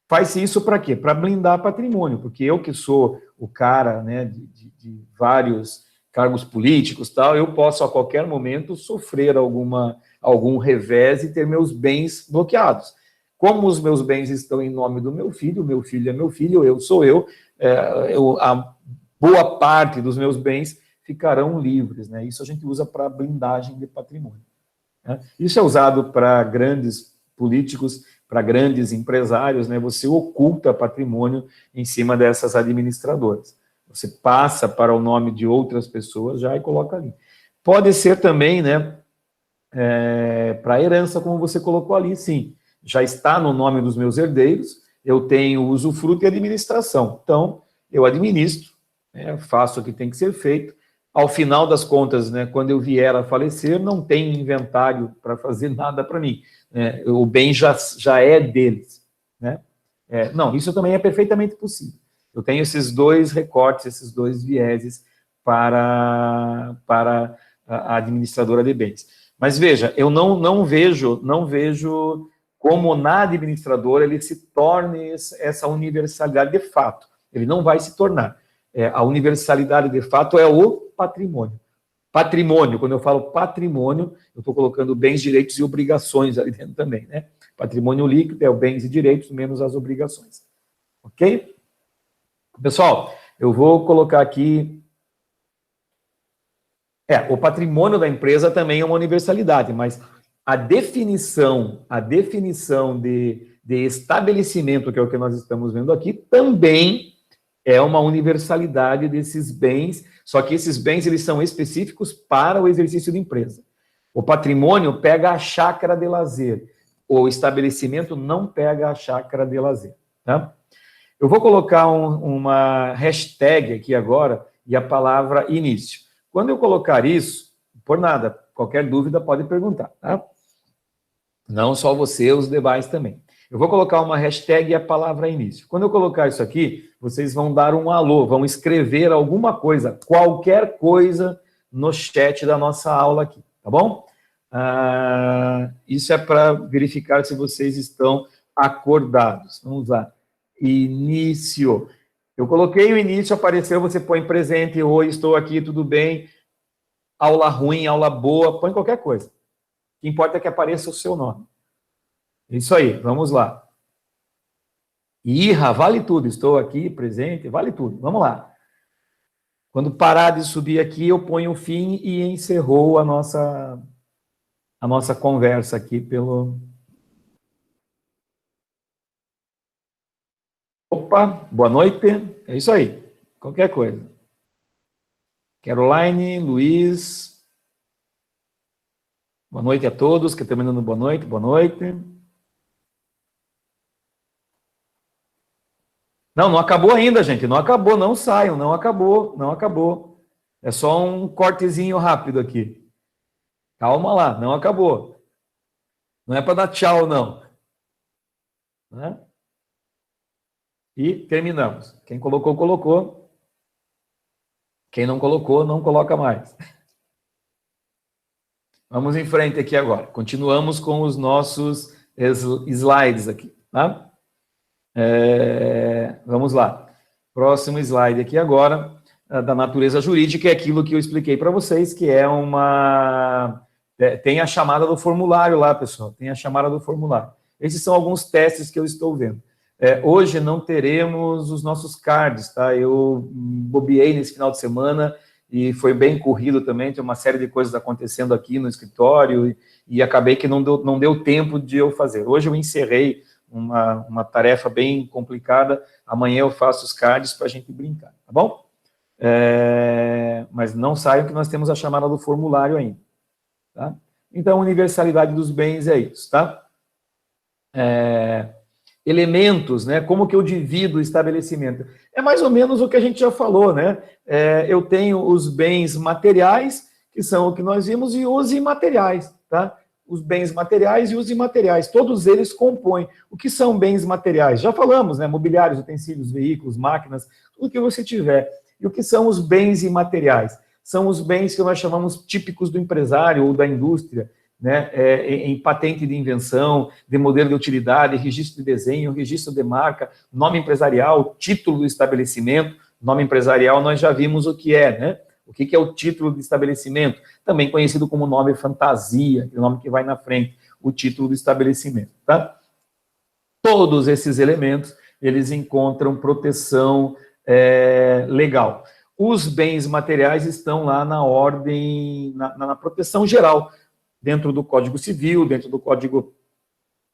Faz-se isso para quê? Para blindar patrimônio, porque eu que sou o cara, né, de vários cargos políticos, tal, eu posso a qualquer momento sofrer algum revés e ter meus bens bloqueados. Como os meus bens estão em nome do meu filho é meu filho, eu sou eu, a boa parte dos meus bens ficarão livres, né? Isso a gente usa para blindagem de patrimônio, né? Isso é usado para grandes políticos, para grandes empresários, né? Você oculta patrimônio em cima dessas administradoras. Você passa para o nome de outras pessoas já e coloca ali. Pode ser também, né, para herança, como você colocou ali, sim. Já está no nome dos meus herdeiros, eu tenho usufruto e administração. Então, eu administro, né, faço o que tem que ser feito. Ao final das contas, né, quando eu vier a falecer, não tem inventário para fazer nada para mim. Né, o bem já é deles. Né? Não, isso também é perfeitamente possível. Eu tenho esses dois recortes, esses dois vieses para a administradora de bens. Mas veja, eu não vejo como na administradora ele se torne essa universalidade de fato. Ele não vai se tornar. A universalidade de fato é o patrimônio. Patrimônio, quando eu falo patrimônio, eu estou colocando bens, direitos e obrigações ali dentro também, né? Patrimônio líquido é o bens e direitos menos as obrigações. Ok? Pessoal, eu vou colocar aqui... o patrimônio da empresa também é uma universalidade, mas a definição de estabelecimento, que é o que nós estamos vendo aqui, também é uma universalidade desses bens, só que esses bens eles são específicos para o exercício da empresa. O patrimônio pega a chácara de lazer, o estabelecimento não pega a chácara de lazer. Tá? Eu vou colocar uma hashtag aqui agora e a palavra início. Quando eu colocar isso, por nada, qualquer dúvida pode perguntar, tá? Não só você, os demais também. Eu vou colocar uma hashtag e a palavra início. Quando eu colocar isso aqui, vocês vão dar um alô, vão escrever alguma coisa, qualquer coisa no chat da nossa aula aqui, tá bom? Isso é para verificar se vocês estão acordados. Vamos lá. Início. Eu coloquei o início, apareceu, você põe presente, oi, estou aqui, tudo bem? Aula ruim, aula boa, põe qualquer coisa. O que importa é que apareça o seu nome. Isso aí, vamos lá. Irra, vale tudo, estou aqui, presente, vale tudo, vamos lá. Quando parar de subir aqui, eu ponho o fim e encerrou a nossa conversa aqui pelo... Opa, boa noite, é isso aí, qualquer coisa. Caroline, Luiz, boa noite a todos, que estão me dando boa noite, boa noite. Não acabou ainda, gente, não acabou, não saiam, não acabou. É só um cortezinho rápido aqui. Calma lá, não acabou. Não é para dar tchau, não. Né? E terminamos. Quem colocou, colocou. Quem não colocou, não coloca mais. Vamos em frente aqui agora. Continuamos com os nossos slides aqui, tá? Vamos lá. Próximo slide aqui agora, da natureza jurídica, é aquilo que eu expliquei para vocês, que é tem a chamada do formulário lá, pessoal. Tem a chamada do formulário. Esses são alguns testes que eu estou vendo. Hoje não teremos os nossos cards, tá? Eu bobeei nesse final de semana e foi bem corrido também, tem uma série de coisas acontecendo aqui no escritório e acabei que não deu tempo de eu fazer. Hoje eu encerrei uma tarefa bem complicada, amanhã eu faço os cards para a gente brincar, tá bom? Mas não saiam que nós temos a chamada do formulário ainda, tá? Então, a universalidade dos bens é isso, tá? Elementos, né? Como que eu divido o estabelecimento? É mais ou menos o que a gente já falou, né? Eu tenho os bens materiais, que são o que nós vimos, e os imateriais, tá? Os bens materiais e os imateriais, todos eles compõem. O que são bens materiais? Já falamos, né? Mobiliários, utensílios, veículos, máquinas, tudo que você tiver. E o que são os bens imateriais? São os bens que nós chamamos típicos do empresário ou da indústria, né, em patente de invenção, de modelo de utilidade, registro de desenho, registro de marca, nome empresarial, título do estabelecimento. Nome empresarial nós já vimos o que é, né? O que é o título de estabelecimento? Também conhecido como nome fantasia, o nome que vai na frente, o título do estabelecimento, tá? Todos esses elementos, eles encontram proteção Legal. Os bens materiais estão lá na ordem, na proteção geral, dentro do Código Civil, dentro do Código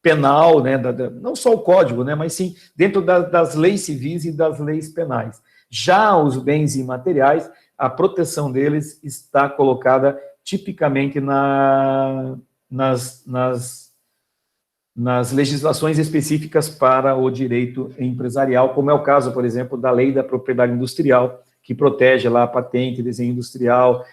Penal, né, não só o Código, né, mas sim dentro das leis civis e das leis penais. Já os bens imateriais, a proteção deles está colocada tipicamente nas legislações específicas para o direito empresarial, como é o caso, por exemplo, da Lei da Propriedade Industrial, que protege lá a patente, desenho industrial,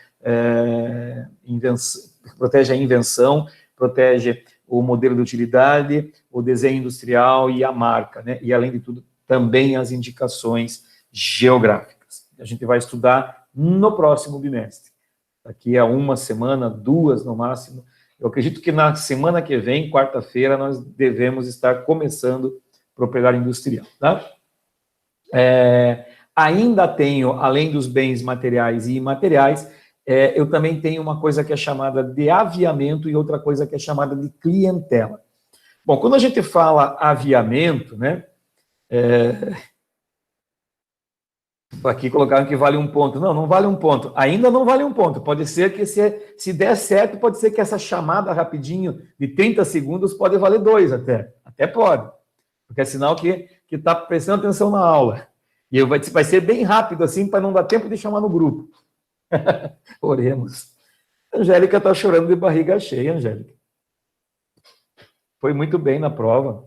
protege a invenção, protege o modelo de utilidade, o desenho industrial e a marca, né? E, além de tudo, também as indicações geográficas. A gente vai estudar no próximo bimestre. Daqui a uma semana, 2 no máximo. Eu acredito que na semana que vem, quarta-feira, nós devemos estar começando propriedade industrial, tá? Ainda tenho, além dos bens materiais e imateriais, eu também tenho uma coisa que é chamada de aviamento e outra coisa que é chamada de clientela. Bom, quando a gente fala aviamento, né, aqui colocaram que vale 1 ponto. Não, não vale 1 ponto. Ainda não vale 1 ponto. Pode ser que, se der certo, pode ser que essa chamada rapidinho de 30 segundos pode valer 2 até. Até pode. Porque é sinal que está prestando atenção na aula. E vai ser bem rápido, assim, para não dar tempo de chamar no grupo. Oremos. Angélica está chorando de barriga cheia, Angélica. Foi muito bem na prova,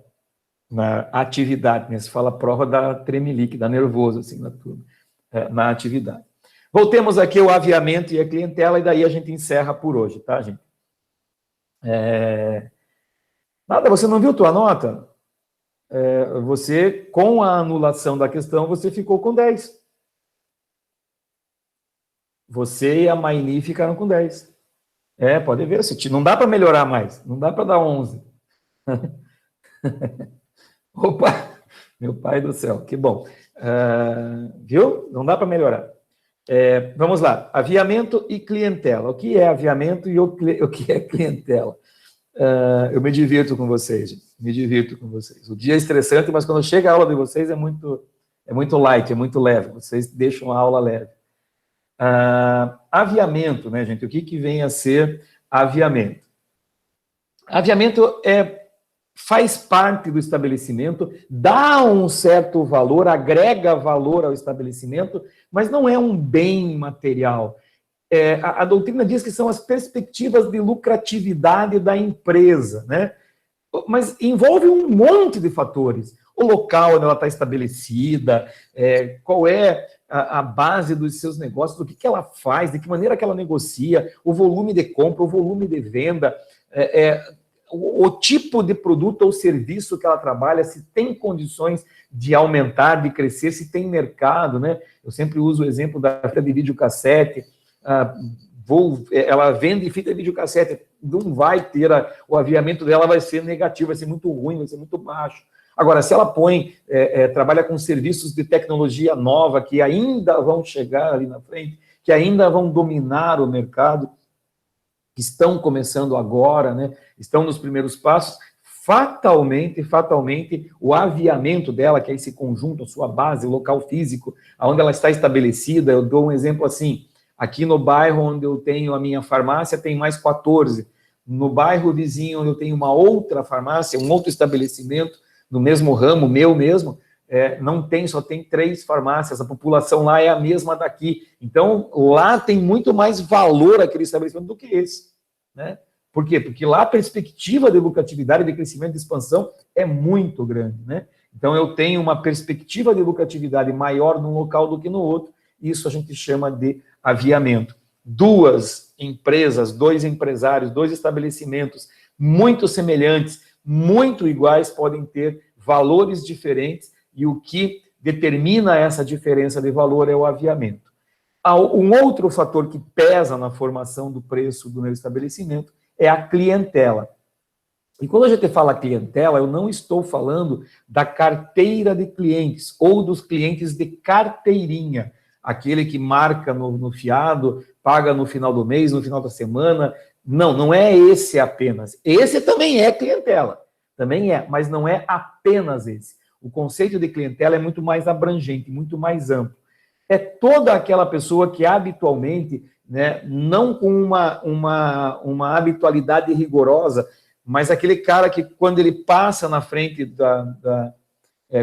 na atividade, né? Se fala prova, dá tremelique, dá nervoso, assim, na turma, na atividade. Voltemos aqui ao aviamento e a clientela, e daí a gente encerra por hoje, tá, gente? Nada, você não viu tua nota? Você, com a anulação da questão, você ficou com 10. Você e a Maini ficaram com 10. Pode ver, não dá para melhorar mais, não dá para dar 11. Opa, meu pai do céu, que bom. Viu? Não dá para melhorar. Vamos lá, aviamento e clientela. O que é aviamento e o que é clientela? Eu me divirto com vocês, gente. Me divirto com vocês. O dia é estressante, mas quando chega a aula de vocês é muito light, é muito leve. Vocês deixam a aula leve. Aviamento, né, gente? O que vem a ser aviamento? Aviamento faz parte do estabelecimento, dá um certo valor, agrega valor ao estabelecimento, mas não é um bem material. A doutrina diz que são as perspectivas de lucratividade da empresa, né? Mas envolve um monte de fatores. O local onde ela está estabelecida, qual é a base dos seus negócios, o que ela faz, de que maneira que ela negocia, o volume de compra, o volume de venda, o tipo de produto ou serviço que ela trabalha, se tem condições de aumentar, de crescer, se tem mercado, né? Eu sempre uso o exemplo da fita de videocassete. Ela vende fita de videocassete, não vai ter, o aviamento dela vai ser negativo, vai ser muito ruim, vai ser muito baixo. Agora, se ela trabalha com serviços de tecnologia nova, que ainda vão chegar ali na frente, que ainda vão dominar o mercado, que estão começando agora, né, estão nos primeiros passos, fatalmente, o aviamento dela, que é esse conjunto, a sua base, o local físico, onde ela está estabelecida, eu dou um exemplo assim, aqui no bairro onde eu tenho a minha farmácia, tem mais 14. No bairro vizinho, onde eu tenho uma outra farmácia, um outro estabelecimento, no mesmo ramo, meu mesmo, só tem 3 farmácias, a população lá é a mesma daqui. Então, lá tem muito mais valor aquele estabelecimento do que esse, né? Por quê? Porque lá a perspectiva de lucratividade, de crescimento, de expansão é muito grande, né? Então, eu tenho uma perspectiva de lucratividade maior num local do que no outro, isso a gente chama de aviamento. 2 empresas, 2 empresários, 2 estabelecimentos muito semelhantes, muito iguais, podem ter valores diferentes, e o que determina essa diferença de valor é o aviamento. Um outro fator que pesa na formação do preço do meu estabelecimento é a clientela. E quando a gente fala clientela, eu não estou falando da carteira de clientes ou dos clientes de carteirinha, aquele que marca no fiado, paga no final do mês, no final da semana. Não é esse apenas. Esse também é clientela, também é, mas não é apenas esse. O conceito de clientela é muito mais abrangente, muito mais amplo. É toda aquela pessoa que habitualmente, né, não com uma habitualidade rigorosa, mas aquele cara que quando ele passa na frente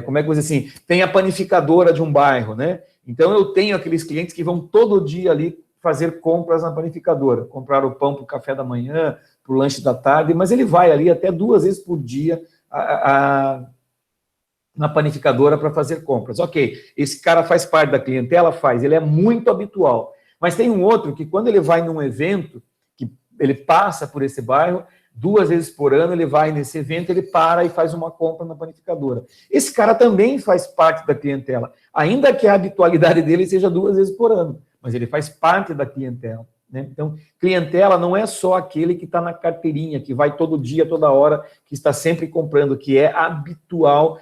como é que eu vou dizer assim, tem a panificadora de um bairro, né? Então eu tenho aqueles clientes que vão todo dia ali fazer compras na panificadora, comprar o pão para o café da manhã, para o lanche da tarde, mas ele vai ali até 2 vezes por dia na panificadora para fazer compras. Ok, esse cara faz parte da clientela? Faz, ele é muito habitual. Mas tem um outro que quando ele vai num evento, que ele passa por esse bairro, 2 vezes por ano ele vai nesse evento, ele para e faz uma compra na panificadora. Esse cara também faz parte da clientela, ainda que a habitualidade dele seja 2 vezes por ano, mas ele faz parte da clientela, né? Então, clientela não é só aquele que está na carteirinha, que vai todo dia, toda hora, que está sempre comprando, que é habitual,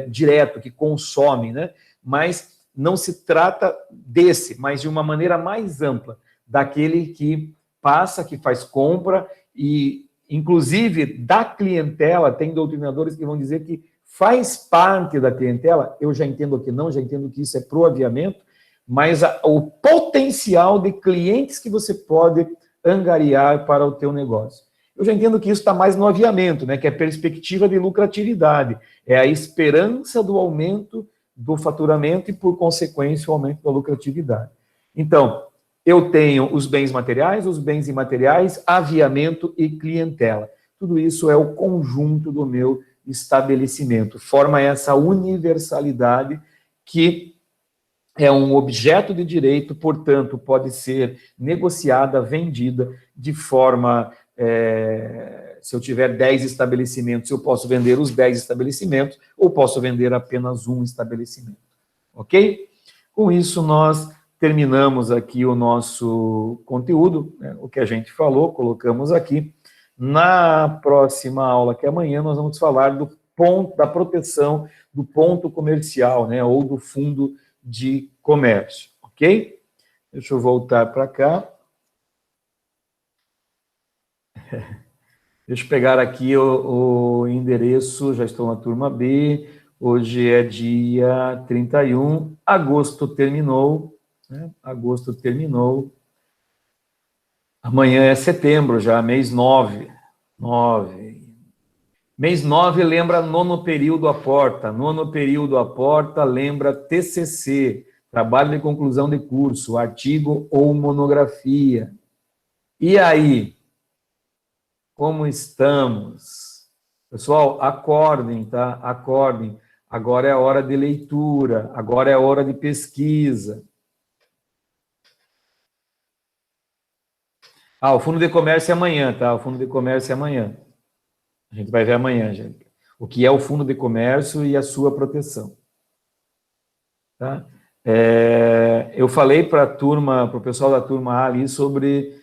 direto, que consome, né? Mas não se trata desse, mas de uma maneira mais ampla, daquele que passa, que faz compra, e, inclusive, da clientela, tem doutrinadores que vão dizer que faz parte da clientela, eu já entendo que não, já entendo que isso é pro aviamento, mas o potencial de clientes que você pode angariar para o teu negócio. Eu já entendo que isso está mais no aviamento, né, que é a perspectiva de lucratividade, é a esperança do aumento do faturamento e, por consequência, o aumento da lucratividade. Então, eu tenho os bens materiais, os bens imateriais, aviamento e clientela. Tudo isso é o conjunto do meu estabelecimento. Forma essa universalidade que é um objeto de direito, portanto, pode ser negociada, vendida de forma... se eu tiver 10 estabelecimentos, eu posso vender os 10 estabelecimentos ou posso vender apenas um estabelecimento. Ok? Com isso, nós terminamos aqui o nosso conteúdo, né, o que a gente falou, colocamos aqui. Na próxima aula, que é amanhã, nós vamos falar do ponto, da proteção do ponto comercial, né, ou do fundo de comércio, ok? Deixa eu voltar para cá. Deixa eu pegar aqui o endereço, já estou na turma B, hoje é dia 31, agosto terminou, né? Agosto terminou. Amanhã é setembro já, mês 9. Mês 9 lembra nono período à porta. Nono período à porta lembra TCC, trabalho de conclusão de curso, artigo ou monografia. E aí? Como estamos? Pessoal, acordem, tá? Acordem. Agora é a hora de leitura, agora é a hora de pesquisa. O fundo de comércio é amanhã, tá? O fundo de comércio é amanhã. A gente vai ver amanhã, gente. O que é o fundo de comércio e a sua proteção. Tá? Eu falei para a turma, para o pessoal da turma A ali sobre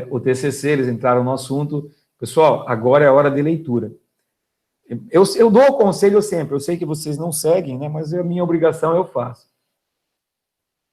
o TCC, eles entraram no assunto. Pessoal, agora é a hora de leitura. Eu dou o conselho sempre, eu sei que vocês não seguem, né? Mas é a minha obrigação, eu faço.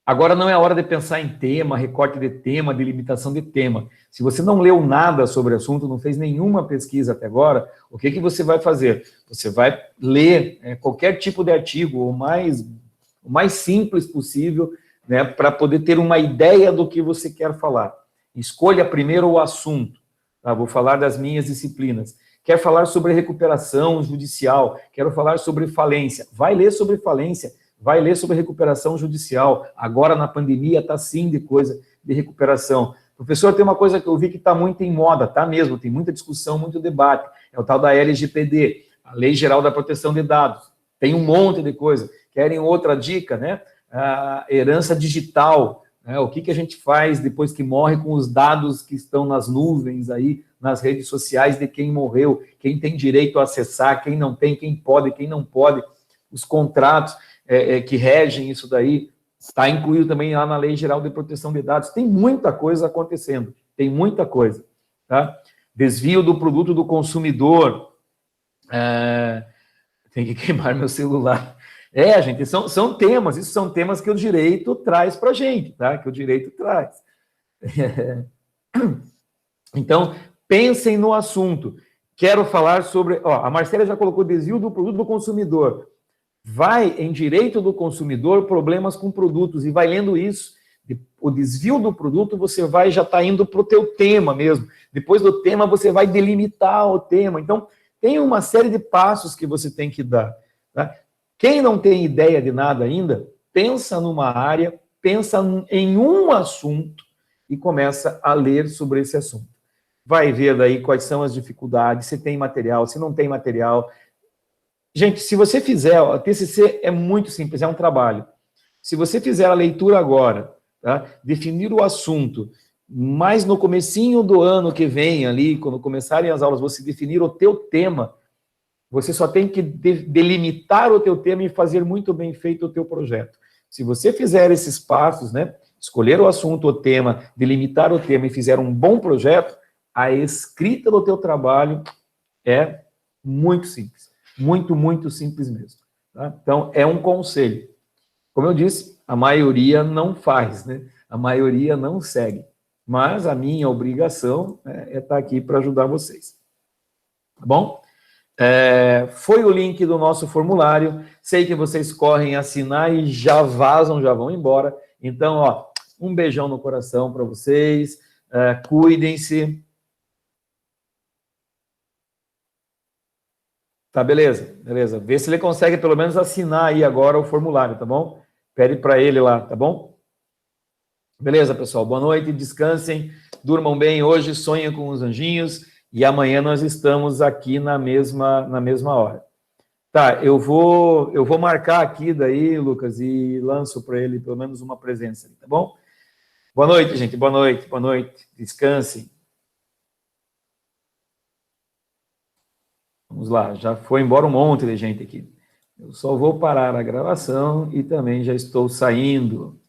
Agora não é a hora de pensar em tema, recorte de tema, delimitação de tema. Se você não leu nada sobre o assunto, não fez nenhuma pesquisa até agora, o que você vai fazer? Você vai ler qualquer tipo de artigo, o mais simples possível, né, para poder ter uma ideia do que você quer falar. Escolha primeiro o assunto. Tá? Vou falar das minhas disciplinas. Quer falar sobre recuperação judicial, quero falar sobre falência. Vai ler sobre falência. Vai ler sobre recuperação judicial. Agora, na pandemia, está sim de coisa de recuperação. Professor, tem uma coisa que eu vi que está muito em moda, tá mesmo, tem muita discussão, muito debate. É o tal da LGPD, a Lei Geral da Proteção de Dados. Tem um monte de coisa. Querem outra dica, né? A herança digital. Né? O que a gente faz depois que morre com os dados que estão nas nuvens aí, nas redes sociais de quem morreu, quem tem direito a acessar, quem não tem, quem pode, quem não pode, os contratos que regem isso daí, está incluído também lá na Lei Geral de Proteção de Dados. Tem muita coisa acontecendo, tem muita coisa. Tá? Desvio do produto do consumidor. Tem que queimar meu celular. Gente, são temas, isso são temas que o direito traz para a gente, tá? Que o direito traz. Então, pensem no assunto. Quero falar sobre... Ó, a Marcela já colocou desvio do produto do consumidor. Vai em direito do consumidor, problemas com produtos, e vai lendo isso. O desvio do produto, você vai já está indo para o teu tema mesmo. Depois do tema, você vai delimitar o tema. Então, tem uma série de passos que você tem que dar. Tá? Quem não tem ideia de nada ainda, pensa numa área, pensa em um assunto e começa a ler sobre esse assunto. Vai ver daí quais são as dificuldades, se tem material, se não tem material. Gente, se você fizer, a TCC é muito simples, é um trabalho. Se você fizer a leitura agora, tá? Definir o assunto, mas no comecinho do ano que vem ali, quando começarem as aulas, você definir o teu tema, você só tem que delimitar o teu tema e fazer muito bem feito o teu projeto. Se você fizer esses passos, né? Escolher o assunto, o tema, delimitar o tema e fizer um bom projeto, a escrita do teu trabalho é muito simples. Muito, muito simples mesmo. Tá? Então, é um conselho. Como eu disse, a maioria não faz, né? A maioria não segue. Mas a minha obrigação é estar aqui para ajudar vocês. Tá bom? Foi o link do nosso formulário. Sei que vocês correm assinar e já vazam, já vão embora. Então, ó, um beijão no coração para vocês. Cuidem-se. Tá, beleza, beleza. Vê se ele consegue pelo menos assinar aí agora o formulário, tá bom? Pede para ele lá, tá bom? Beleza, pessoal. Boa noite, descansem, durmam bem hoje, sonhem com os anjinhos e amanhã nós estamos aqui na mesma hora. Tá, eu vou marcar aqui daí, Lucas, e lanço para ele pelo menos uma presença, tá bom? Boa noite, gente. Boa noite, boa noite. Descansem. Vamos lá, já foi embora um monte de gente aqui. Eu só vou parar a gravação e também já estou saindo.